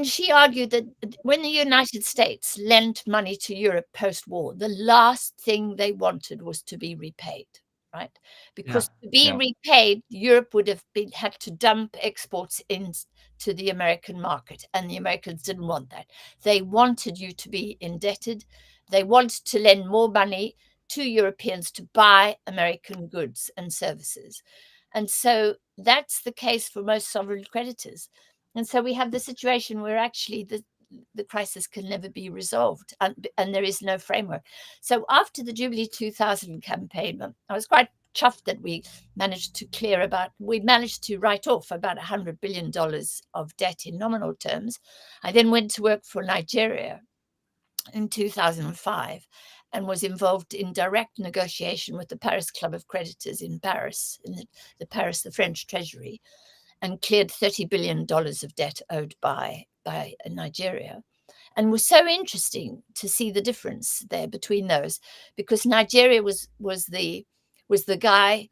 she argued that when the United States lent money to Europe post-war, the last thing they wanted was to be repaid, right? Because to be repaid, Europe would have had to dump exports into the American market, and the Americans didn't want that. They wanted you to be indebted. They wanted to lend more money to Europeans to buy American goods and services. And so that's the case for most sovereign creditors. And so we have the situation where actually the crisis can never be resolved, and there is no framework. So after the Jubilee 2000 campaign, I was quite chuffed that we managed to write off about $100 billion of debt in nominal terms. I then went to work for Nigeria in 2005 and was involved in direct negotiation with the Paris Club of Creditors in Paris, in the French Treasury, and cleared $30 billion of debt owed by Nigeria. And was so interesting to see the difference there between those, because Nigeria was the guy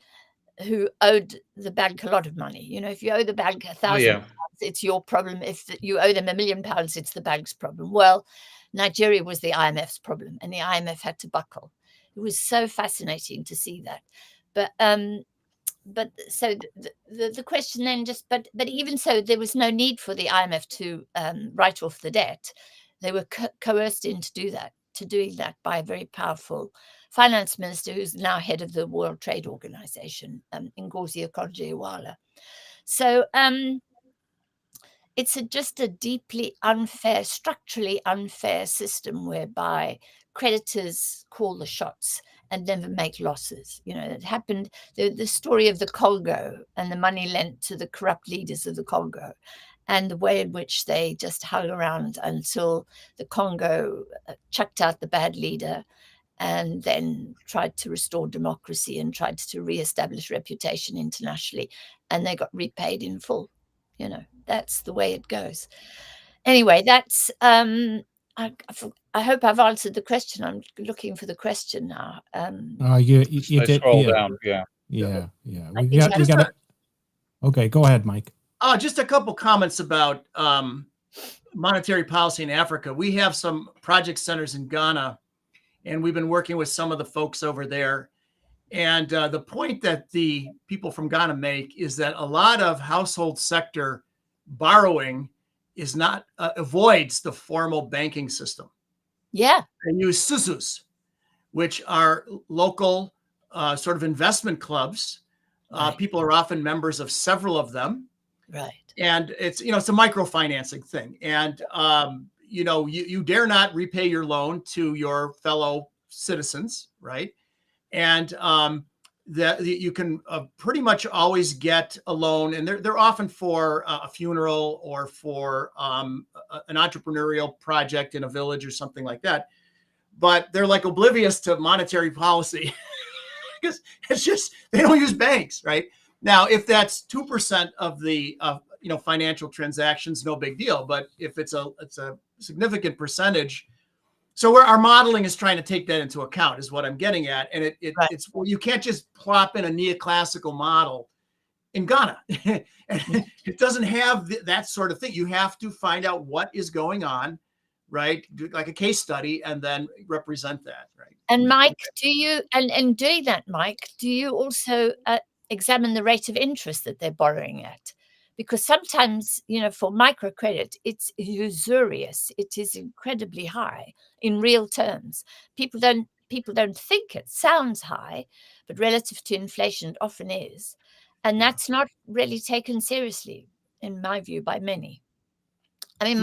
who owed the bank a lot of money. If you owe the bank £1,000, it's your problem. If you owe them £1 million, it's the bank's problem. Well, Nigeria was the IMF's problem, and the IMF had to buckle. It was so fascinating to see that. But so the question then but even so, there was no need for the IMF to write off the debt. They were coerced into doing that by a very powerful finance minister who's now head of the World Trade Organization, Ngozi Okonjo-Iweala. So it's just a deeply unfair, structurally unfair system whereby creditors call the shots and never make losses. It happened, the story of the Congo and the money lent to the corrupt leaders of the Congo, and the way in which they just hung around until the Congo chucked out the bad leader and then tried to restore democracy and tried to reestablish reputation internationally, and they got repaid in full. That's the way it goes. Anyway, that's I hope I've answered the question. I'm looking for the question now. You did scroll down. Yeah. We got it. Okay, go ahead, Mike. Just a couple comments about monetary policy in Africa. We have some project centers in Ghana, and we've been working with some of the folks over there. And the point that the people from Ghana make is that a lot of household sector borrowing is not avoids the formal banking system. Yeah. They use susus, which are local sort of investment clubs. Right. People are often members of several of them. Right. And it's, it's a microfinancing thing. And, you dare not repay your loan to your fellow citizens, right? And that you can pretty much always get a loan, and they're often for a funeral or for an entrepreneurial project in a village or something like that. But they're like oblivious to monetary policy because it's just, they don't use banks, right? Now, if that's 2% of the financial transactions, no big deal. But if it's a significant percentage, so where our modeling is trying to take that into account is what I'm getting at. And Right. it's, well, you can't just plop in a neoclassical model in Ghana. And it doesn't have that sort of thing. You have to find out what is going on, right? Do like a case study and then represent that, right? And Mike, do you, and doing that, Mike, do you also examine the rate of interest that they're borrowing at? Because sometimes, for microcredit, it's usurious. It is incredibly high in real terms. People don't think it sounds high, but relative to inflation, it often is. And that's not really taken seriously, in my view, by many. I mean,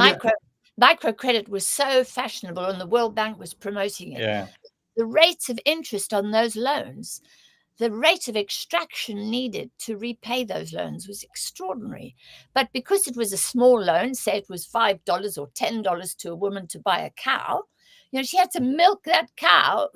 microcredit was so fashionable, and the World Bank was promoting it. Yeah. The rates of interest on those loans, the rate of extraction needed to repay those loans was extraordinary. But because it was a small loan, say it was $5 or $10 to a woman to buy a cow, she had to milk that cow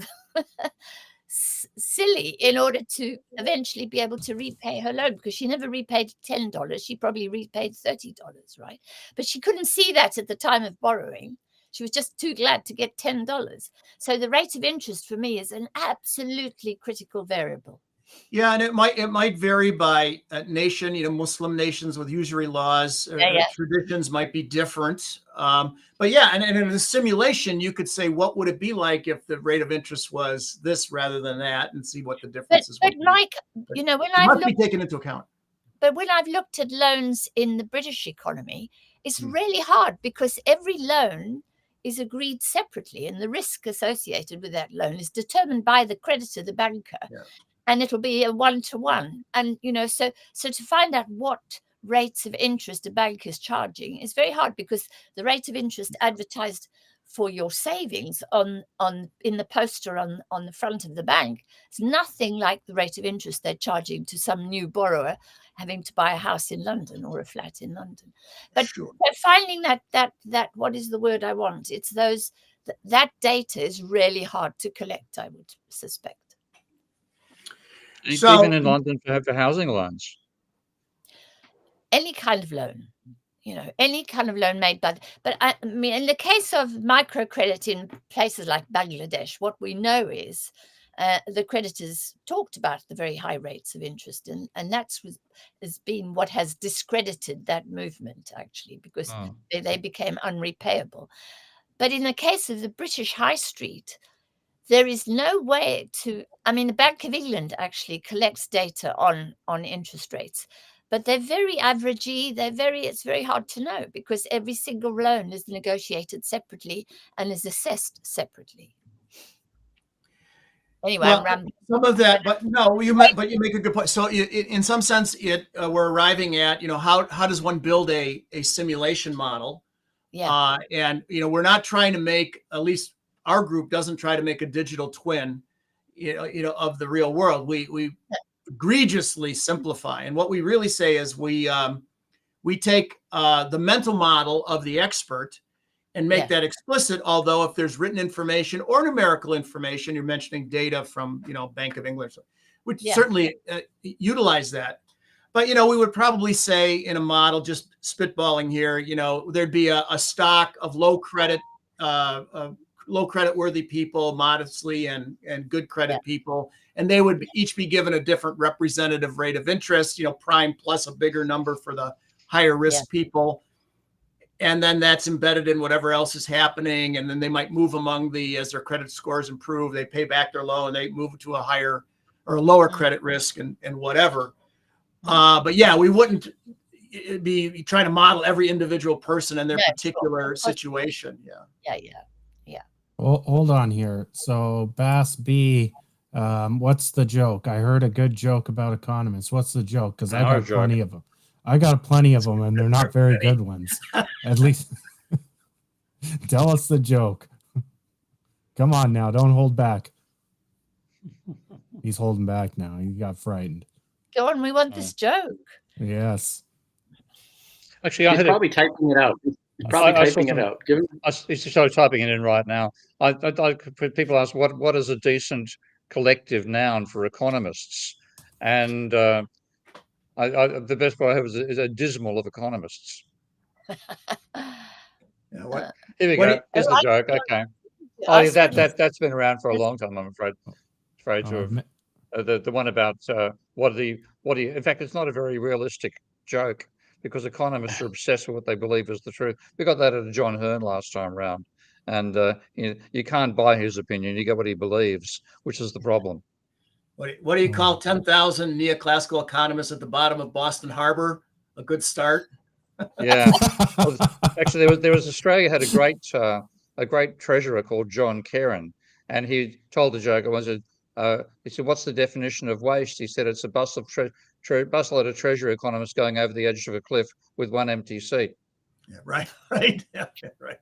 silly in order to eventually be able to repay her loan, because she never repaid $10. She probably repaid $30, right? But she couldn't see that at the time of borrowing. She was just too glad to get $10. So the rate of interest for me is an absolutely critical variable. Yeah, and it might vary by nation. Muslim nations with usury laws, traditions might be different. But yeah, and in a simulation, you could say, what would it be like if the rate of interest was this rather than that, and see what the differences would be. Mike, when I've be taken into account. But when I've looked at loans in the British economy, it's really hard, because every loan is agreed separately, and the risk associated with that loan is determined by the creditor, the banker. Yeah. And it'll be a one-to-one. And, so to find out what rates of interest a bank is charging is very hard, because the rate of interest advertised for your savings in the poster on the front of the bank is nothing like the rate of interest they're charging to some new borrower having to buy a house in London or a flat in London. But finding that what is the word I want? It's that data is really hard to collect, I would suspect. So, even in London for housing loans? Any kind of loan, any kind of loan made by, but I mean, in the case of microcredit in places like Bangladesh, what we know is the creditors talked about the very high rates of interest, and has been what has discredited that movement, actually, because they became unrepayable. But in the case of the British High Street, there is no way to, the Bank of England actually collects data on interest rates, but they're very averagey. It's very hard to know, because every single loan is negotiated separately and is assessed separately. Anyway, well, some of that, but no, you make a good point. So in some sense, we're arriving at, how does one build a simulation model? Yeah. And, we're not trying to make, at least our group doesn't try to make a digital twin, of the real world. We egregiously simplify, and what we really say is we take the mental model of the expert and make that explicit. Although if there's written information or numerical information, you're mentioning data from Bank of England, which certainly utilize that. But we would probably say in a model, just spitballing here, there'd be a stock of low credit worthy people, modestly and good credit people, and they would each be given a different representative rate of interest, prime plus a bigger number for the higher risk people. And then that's embedded in whatever else is happening. And then they might move as their credit scores improve, they pay back their loan, they move to a higher or a lower credit risk and whatever. But yeah, we wouldn't be trying to model every individual person and their particular situation. Yeah. Well, hold on here. So Bass B, what's the joke? I heard a good joke about economists. What's the joke? Because I got plenty of them. And they're not very good ones. At least tell us the joke. Come on now, don't hold back. He's holding back now. He got frightened. Go on, we want this joke. Yes. Actually, he's probably typing it out. He's probably typing it out. He's just typing it in right now. People ask, what is a decent collective noun for economists? And the best one I have is a dismal of economists. What? Here we go. Here's the joke. Okay. That's been around for a long time. I'm afraid to have the one about what do you. In fact, it's not a very realistic joke, because economists are obsessed with what they believe is the truth. We got that at John Hearn last time round, and you can't buy his opinion. You get what he believes, which is the problem. What do you call 10,000 neoclassical economists at the bottom of Boston Harbor? A good start. Yeah. Well, actually, Australia had a great treasurer called John Kerrin, and he told the joke. He said, "What's the definition of waste?" He said, "It's a bustle at a treasury economist going over the edge of a cliff with one empty seat." Yeah, right. Yeah, right.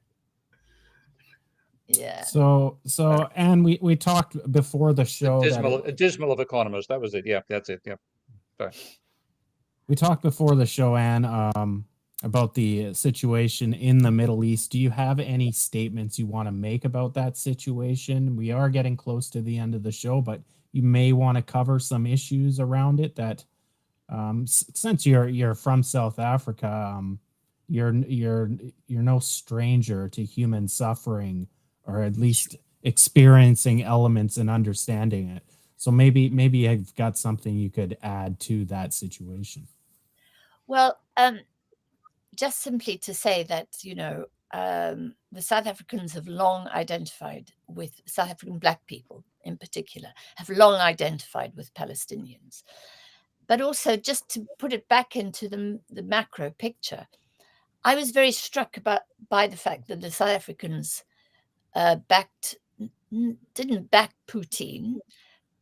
Yeah. So, and we talked before the show. Dismal of economists. That was it. Yeah, that's it. Yeah. Sorry. We talked before the show, Anne, about the situation in the Middle East. Do you have any statements you want to make about that situation? We are getting close to the end of the show, but you may want to cover some issues around it that, since you're from South Africa, you're no stranger to human suffering, or at least experiencing elements and understanding it. So maybe I've got something you could add to that situation. Well, just simply to say that, the South Africans have long identified with South African Black people in particular, have long identified with Palestinians. But also, just to put it back into the macro picture, I was very struck by the fact that the South Africans didn't back Putin,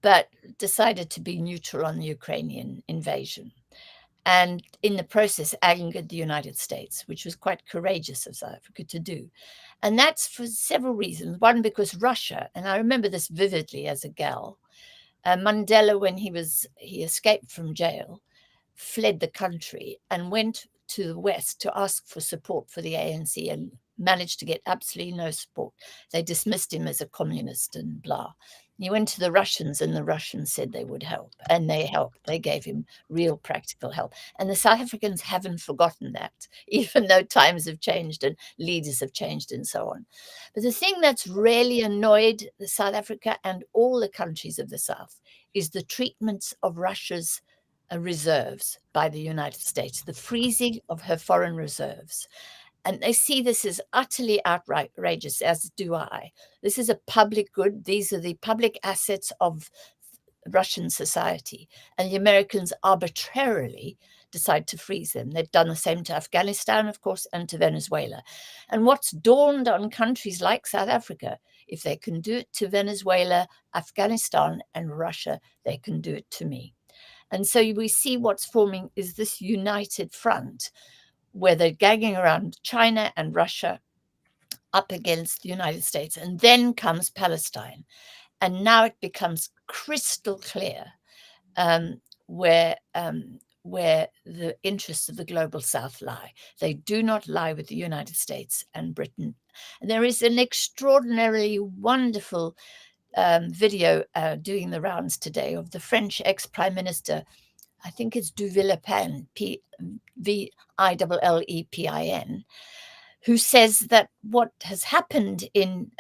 but decided to be neutral on the Ukrainian invasion, and in the process angered the United States, which was quite courageous of South Africa to do. And that's for several reasons. One, because Russia, and I remember this vividly as a gal, Mandela, when he escaped from jail, fled the country and went to the West to ask for support for the ANC, and managed to get absolutely no support. They dismissed him as a communist and blah. He went to the Russians, and the Russians said they would help, and they helped. They gave him real practical help. And the South Africans haven't forgotten that, even though times have changed and leaders have changed and so on. But the thing that's really annoyed South Africa and all the countries of the South is the treatment of Russia's reserves by the United States, the freezing of her foreign reserves. And they see this as utterly outrageous, as do I. This is a public good. These are the public assets of Russian society. And the Americans arbitrarily decide to freeze them. They've done the same to Afghanistan, of course, and to Venezuela. And what's dawned on countries like South Africa, if they can do it to Venezuela, Afghanistan, and Russia, they can do it to me. And so we see what's forming is this united front, where they're gagging around China and Russia up against the United States. And then comes Palestine. And now it becomes crystal clear where the interests of the global South lie. They do not lie with the United States and Britain. And there is an extraordinarily wonderful video doing the rounds today of the French ex-Prime Minister, I think it's du Villepin, Villepin, who says that what has happened in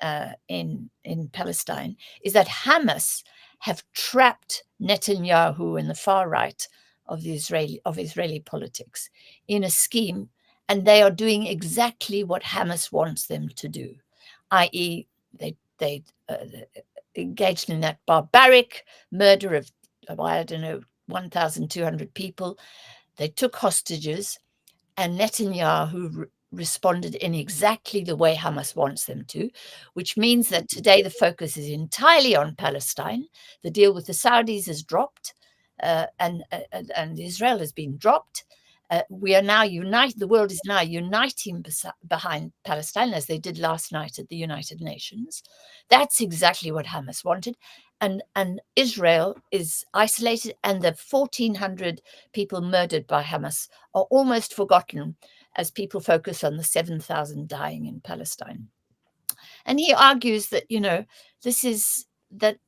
Palestine is that Hamas have trapped Netanyahu and the far right of Israeli politics in a scheme, and they are doing exactly what Hamas wants them to do, i.e., they engaged in that barbaric murder of, I don't know, 1,200 people. They took hostages, and Netanyahu responded in exactly the way Hamas wants them to, which means that today the focus is entirely on Palestine. The deal with the Saudis has dropped, and Israel has been dropped. We are now united. The world is now uniting behind Palestine, as they did last night at the United Nations. That's exactly what Hamas wanted. And Israel is isolated, and the 1,400 people murdered by Hamas are almost forgotten as people focus on the 7,000 dying in Palestine. And he argues that, this is that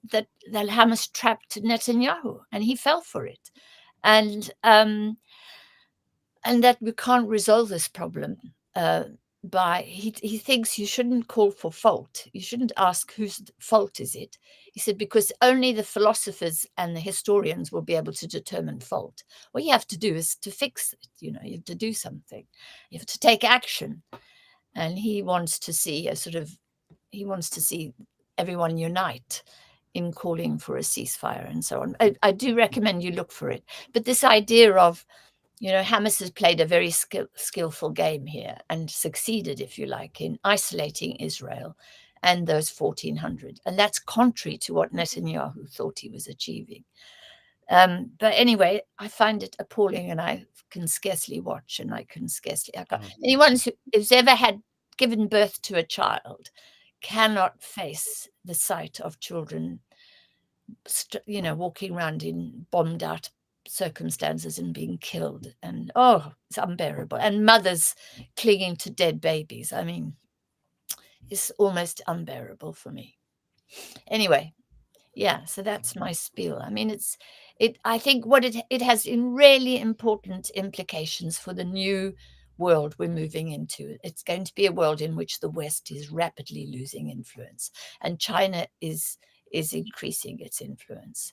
Hamas trapped Netanyahu, and he fell for it. And that we can't resolve this problem he thinks you shouldn't call for fault. You shouldn't ask whose fault is it. He said, because only the philosophers and the historians will be able to determine fault. What you have to do is to fix it. You have to do something. You have to take action. And he wants to see everyone unite in calling for a ceasefire and so on. I do recommend you look for it. But this idea of, Hamas has played a very skillful game here and succeeded, if you like, in isolating Israel and those 1,400. And that's contrary to what Netanyahu thought he was achieving. But anyway, I find it appalling, and I can scarcely watch, and anyone who's ever given birth to a child cannot face the sight of children, walking around in bombed out circumstances and being killed, and oh, it's unbearable. And mothers clinging to dead babies. I mean, it's almost unbearable for me. Anyway, yeah, so that's my spiel. I mean, I think what it has in really important implications for the new world we're moving into. It's going to be a world in which the West is rapidly losing influence, and China is increasing its influence.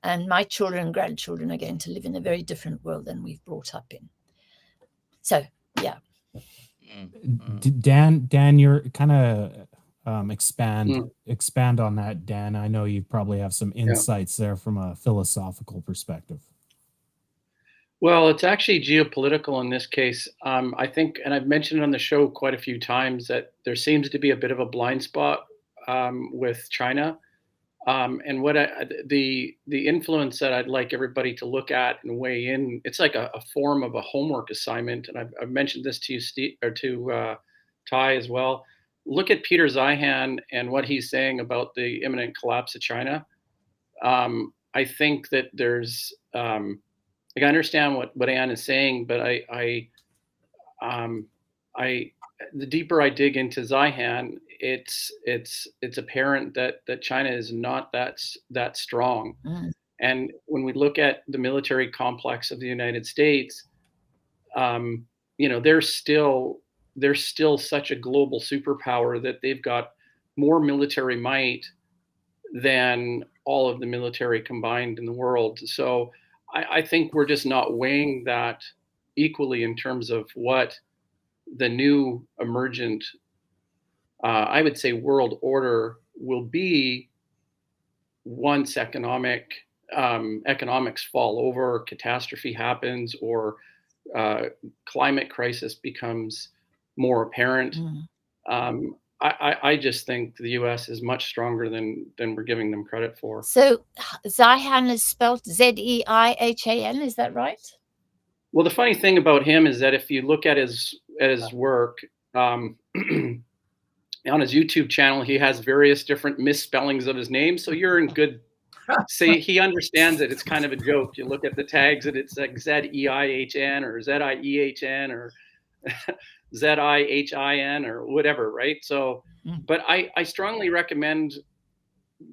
And my children and grandchildren are going to live in a very different world than we've brought up in. So, yeah. Dan, you're kind of expand on that, Dan. I know you probably have some insights there from a philosophical perspective. Well, it's actually geopolitical in this case. I think, and I've mentioned on the show quite a few times, that there seems to be a bit of a blind spot with China. And what the influence that I'd like everybody to look at and weigh in, it's like a form of a homework assignment. And I've mentioned this to you, Steve, or to Ty as well. Look at Peter Zeihan and what he's saying about the imminent collapse of China. I think that there's, like, I understand what Anne is saying, but the deeper I dig into Zeihan, it's apparent that China is not that strong. And when we look at the military complex of the United States, they're still such a global superpower that they've got more military might than all of the military combined in the world. So I think we're just not weighing that equally in terms of what the new emergent, I would say, world order will be once economics fall over, catastrophe happens, or climate crisis becomes more apparent. I just think the U.S. is much stronger than we're giving them credit for. So Zeihan is spelled Zeihan, is that right? Well, the funny thing about him is that if you look at his work, on his YouTube channel, he has various different misspellings of his name. So you're in good. Say he understands it. It's kind of a joke. You look at the tags and it's like Zeihan or Ziehn or Zihin or whatever, right? So, but I strongly recommend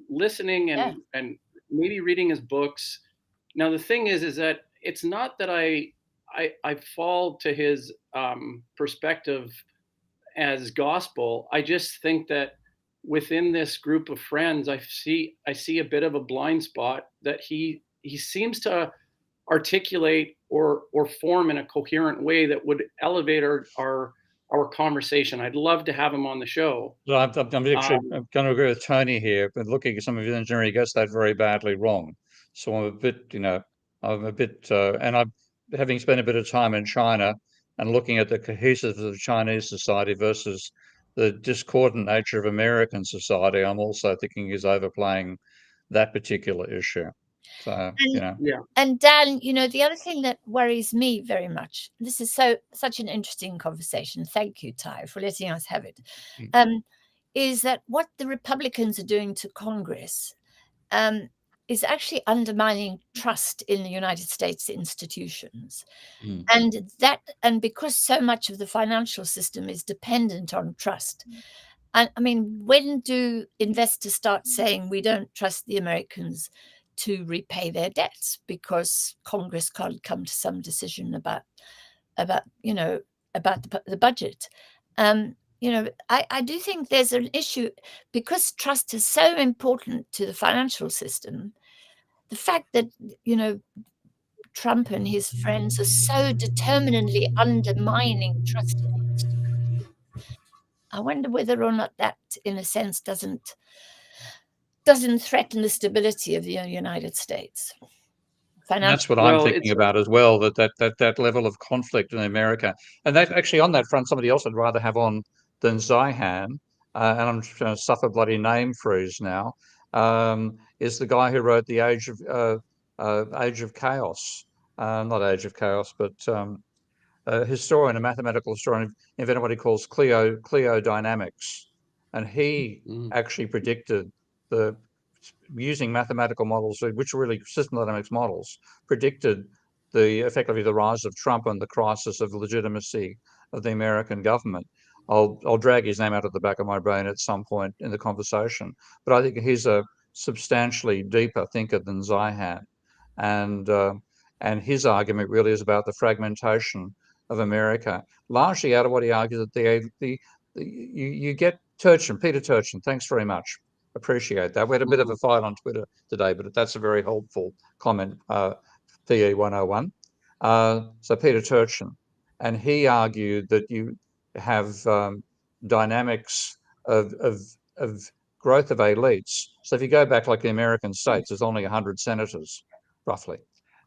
listening and maybe reading his books. Now, the thing is that it's not that I fall to his perspective as gospel. I just think that within this group of friends, I see a bit of a blind spot that he seems to articulate or form in a coherent way that would elevate our conversation. I'd love to have him on the show. So I'm actually going to agree with Tony here, but looking at some of his engineering, he gets that very badly wrong. So I'm a bit, and I'm having spent a bit of time in China and looking at the cohesiveness of Chinese society versus the discordant nature of American society, I'm also thinking he's overplaying that particular issue. So, And Dan, the other thing that worries me very much, this is such an interesting conversation. Thank you, Ty, for letting us have it. Is that what the Republicans are doing to Congress is actually undermining trust in the United States institutions. And because so much of the financial system is dependent on trust. And I mean, when do investors start saying we don't trust the Americans to repay their debts because Congress can't come to some decision about the budget? I do think there's an issue because trust is so important to the financial system. The fact that, Trump and his friends are so determinedly undermining trust in the institutions, I wonder whether or not that, in a sense, doesn't threaten the stability of the United States. That's what I'm thinking about as well, that level of conflict in America. And that actually on that front, somebody else I'd rather have on than Zeihan, and I'm trying to suffer bloody name freeze now, is the guy who wrote The Age of Chaos. Not Age of Chaos, but a historian, a mathematical historian, invented what he calls Clio dynamics. And he actually predicted the using mathematical models, which are really system dynamics models, predicted effectively the rise of Trump and the crisis of legitimacy of the American government. I'll drag his name out of the back of my brain at some point in the conversation, but I think he's a substantially deeper thinker than Zihan, and his argument really is about the fragmentation of America, largely out of what he argues that you get Peter Turchin. Thanks very much. Appreciate that. We had a bit of a fight on Twitter today, but that's a very helpful comment. PE 101. So Peter Turchin, and he argued that you have dynamics of growth of elites. So if you go back like the American states, there's only 100 senators, roughly,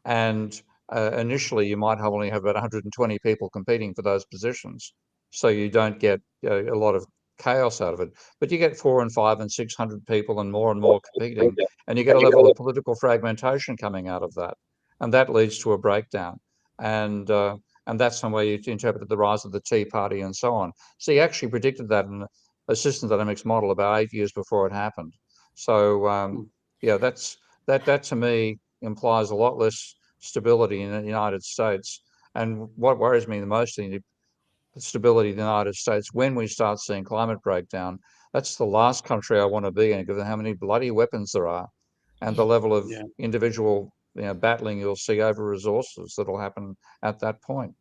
and initially you might only have about 120 people competing for those positions, so you don't get a lot of chaos out of it. But you get 400 and 500 and 600 people and more competing, and you get a level of political fragmentation coming out of that, and that leads to a breakdown. And that's some way you interpreted the rise of the Tea Party and so on. So he actually predicted that in a system dynamics model about 8 years before it happened. So yeah, that to me implies a lot less stability in the United States. And what worries me the most in the stability of the United States, when we start seeing climate breakdown, that's the last country I want to be in, given how many bloody weapons there are and the level of individual battling you'll see over resources that'll happen at that point.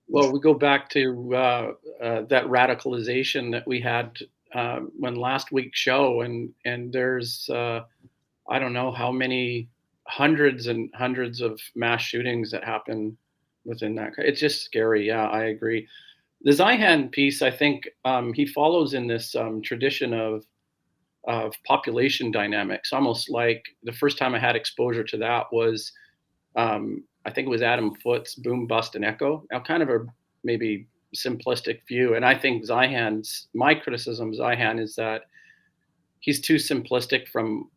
Well, we go back to that radicalization that we had when last week's show, and there's I don't know how many hundreds and hundreds of mass shootings that happen within that. It's just scary. Yeah, I agree. The Zihan piece, I think he follows in this tradition of population dynamics, almost like the first time I had exposure to that was I think it was Adam Foote's Boom, Bust, and Echo. Now, kind of a maybe simplistic view. And I think my criticism of Zihan is that he's too simplistic from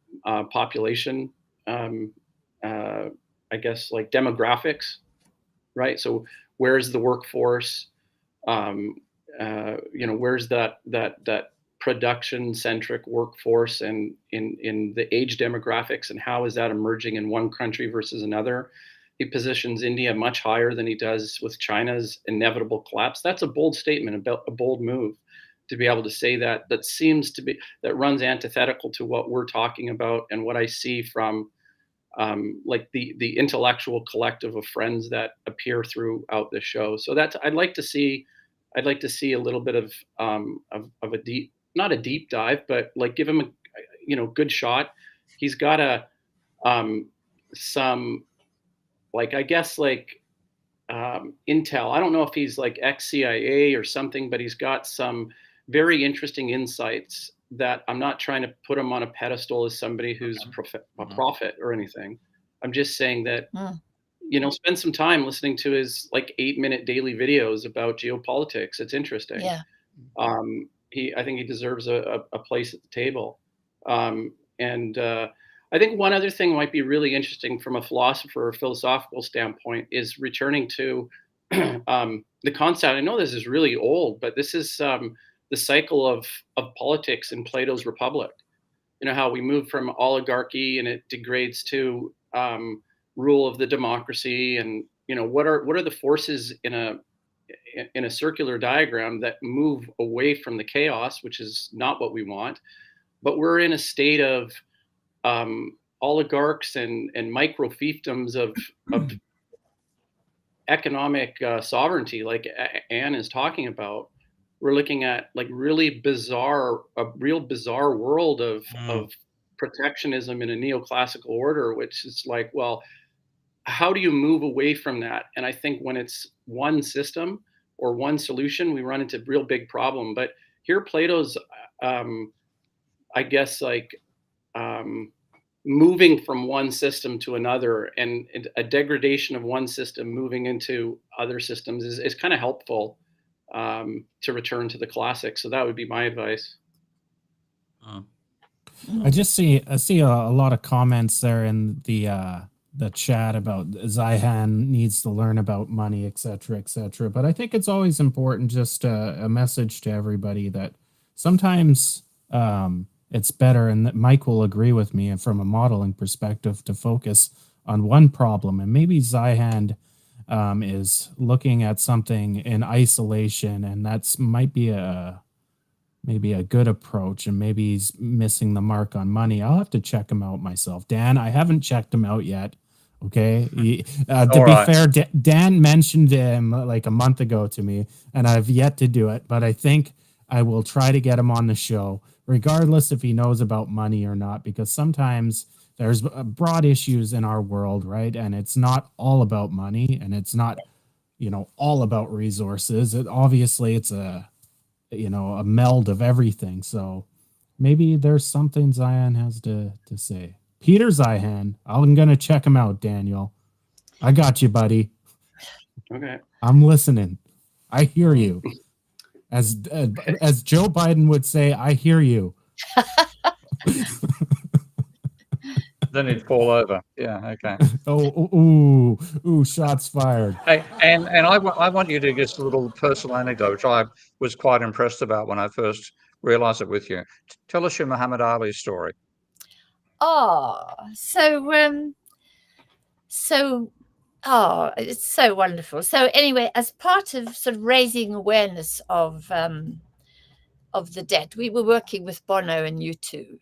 population, I guess, like demographics, right? So where's the workforce? Where's that production-centric workforce and in the age demographics, and how is that emerging in one country versus another? He positions India much higher than he does with China's inevitable collapse. That's a bold statement, a bold move to be able to say that. That runs antithetical to what we're talking about and what I see from like the intellectual collective of friends that appear throughout the show. So I'd like to see a little bit of a deep, not a deep dive, but like give him a good shot. He's got some like, I guess, like intel. I don't know if he's like ex-CIA or something, but he's got some very interesting insights that I'm not trying to put him on a pedestal as somebody who's a prophet or anything. I'm just saying that, spend some time listening to his like 8-minute daily videos about geopolitics. It's interesting. Yeah. I think he deserves a place at the table. I think one other thing might be really interesting from a philosopher or philosophical standpoint is returning to the concept. I know this is really old, but this is the cycle of politics in Plato's Republic. You know, how we move from oligarchy and it degrades to rule of the democracy, and what are the forces in a circular diagram that move away from the chaos, which is not what we want, but we're in a state of oligarchs and micro fiefdoms of economic sovereignty, like Anne is talking about. We're looking at like a real bizarre world of protectionism in a neoclassical order, which is like, well, how do you move away from that? And I think when it's one system or one solution, we run into real big problem. But here Plato's, I guess, like moving from one system to another, and a degradation of one system moving into other systems is kind of helpful to return to the classics. So that would be my advice. I see a lot of comments there in the chat about Zihan needs to learn about money, et cetera, et cetera. But I think it's always important, just a message to everybody, that sometimes it's better, and that Mike will agree with me, and from a modeling perspective, to focus on one problem. And maybe Zyhand is looking at something in isolation, and that's might be maybe a good approach, and maybe he's missing the mark on money. I'll have to check him out myself. Dan, I haven't checked him out yet. Okay. To be fair, Dan mentioned him like a month ago to me, and I've yet to do it, but I think I will try to get him on the show, regardless if he knows about money or not, because sometimes there's broad issues in our world, right? And it's not all about money, and it's not, all about resources. Obviously it's a meld of everything. So maybe there's something Zion has to say. Peter Zihan, I'm going to check him out, Daniel. I got you, buddy. Okay. I'm listening. I hear you. As Joe Biden would say, I hear you. Then he'd fall over. Yeah, okay. Ooh, shots fired. Hey, and I want you to get a little personal anecdote, which I was quite impressed about when I first realized it with you. Tell us your Muhammad Ali story. Oh, it's so wonderful. So anyway, as part of sort of raising awareness of the debt, we were working with Bono and U2,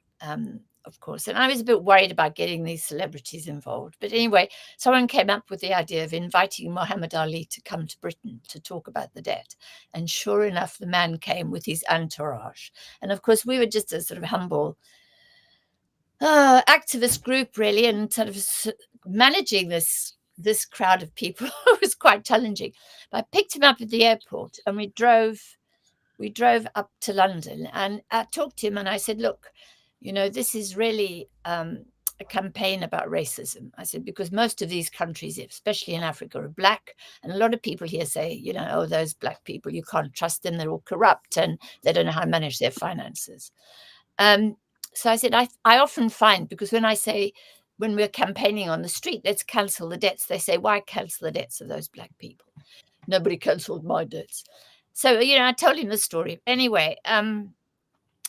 of course, and I was a bit worried about getting these celebrities involved. But anyway, someone came up with the idea of inviting Muhammad Ali to come to Britain to talk about the debt. And sure enough, the man came with his entourage. And of course, we were just a sort of humble activist group, really, and sort of managing this crowd of people was quite challenging. But I picked him up at the airport, and we drove up to London, and I talked to him, and I said, look, this is really a campaign about racism. I said, because most of these countries, especially in Africa, are black, and a lot of people here say, oh, those black people, you can't trust them, they're all corrupt, and they don't know how to manage their finances. So I said, I often find, because when we're campaigning on the street, let's cancel the debts, they say, why cancel the debts of those black people? Nobody cancelled my debts. So, I told him the story. Anyway,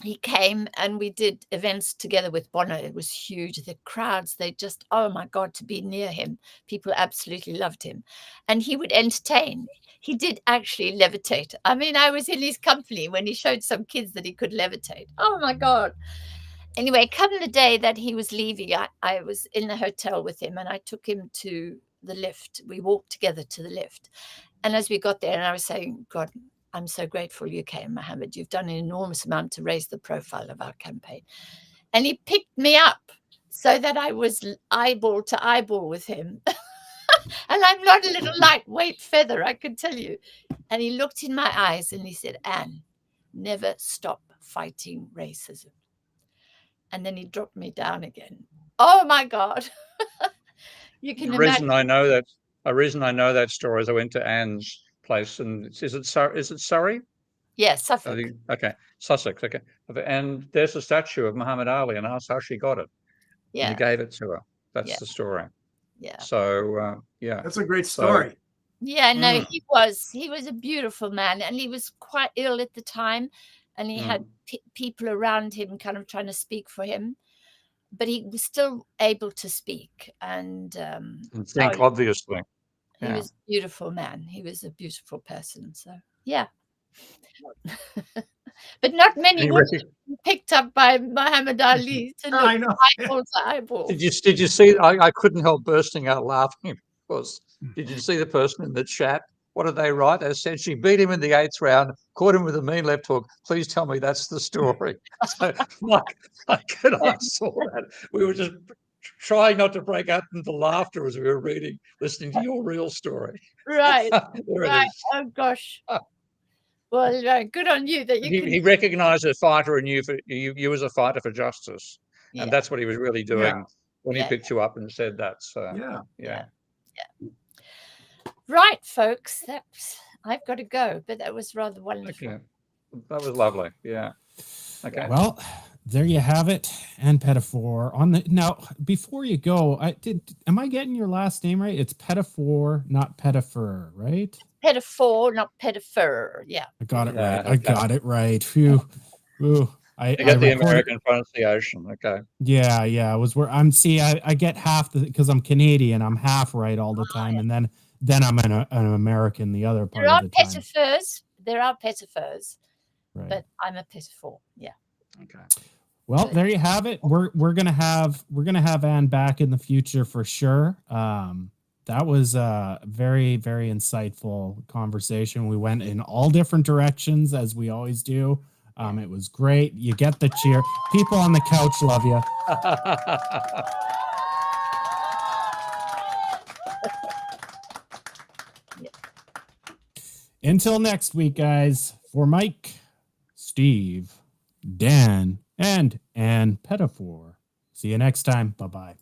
he came and we did events together with Bono. It was huge. The crowds, they just, oh my God, to be near him. People absolutely loved him. And he would entertain. He did actually levitate. I mean, I was in his company when he showed some kids that he could levitate. Oh my God. Anyway, come the day that he was leaving, I was in the hotel with him, and I took him to the lift. We walked together to the lift. And as we got there, and I was saying, God, I'm so grateful you came, Mohammed. You've done an enormous amount to raise the profile of our campaign. And he picked me up so that I was eyeball to eyeball with him. And I'm not a little lightweight feather, I can tell you. And he looked in my eyes and he said, Anne, never stop fighting racism. And then he dropped me down again. Oh my God. You can imagine. A reason I know that story is I went to Anne's place, and is it Surrey? Yes, Suffolk. Okay, Sussex. Okay, and there's a statue of Muhammad Ali, and asked how she got it. Yeah, and you gave it to her. That's the story. Yeah. So yeah, that's a great story. Yeah, no, he was a beautiful man, and he was quite ill at the time, and he had people around him kind of trying to speak for him, but he was still able to speak and think, obviously. He was a beautiful man. He was a beautiful person. So yeah. But not many women picked up by Muhammad Ali to look eyeball to eyeball. Did you see? I couldn't help bursting out laughing. Because did you see the person in the chat? What did they write? They said she beat him in the 8th round, caught him with a mean left hook. Please tell me that's the story. So Mike and I saw that. We were just trying not to break out into laughter as we were listening to your real story. Right. Right. Oh gosh. Well, good on you that he recognised a fighter and you as a fighter for justice, and that's what he was really doing when he picked you up and said that. So yeah. Right, folks. I've got to go, but that was rather wonderful. Okay. That was lovely. Yeah. Okay. Well, there you have it. And Pettifor now. Before you go, am I getting your last name right? It's Pettifor, not Pettifor, right? Pettifor, not Pettifor. Yeah. I got it right. I got it right. Phew. Ooh. I You get the recorded- American pronunciation. Okay. Yeah, I was where I'm. See, I get half because I'm Canadian. I'm half right all the time, and then I'm an American the other part There are of the time. Pettifors. There are Pettifors, Right. but I'm a Pettifor. Yeah. Okay. Well, there you have it. We're gonna have Anne back in the future for sure. That was a very, very insightful conversation. We went in all different directions as we always do. It was great. You get the cheer. People on the couch love you. Until next week, guys, for Mike, Steve, Dan, and Ann Pettifor. See you next time. Bye-bye.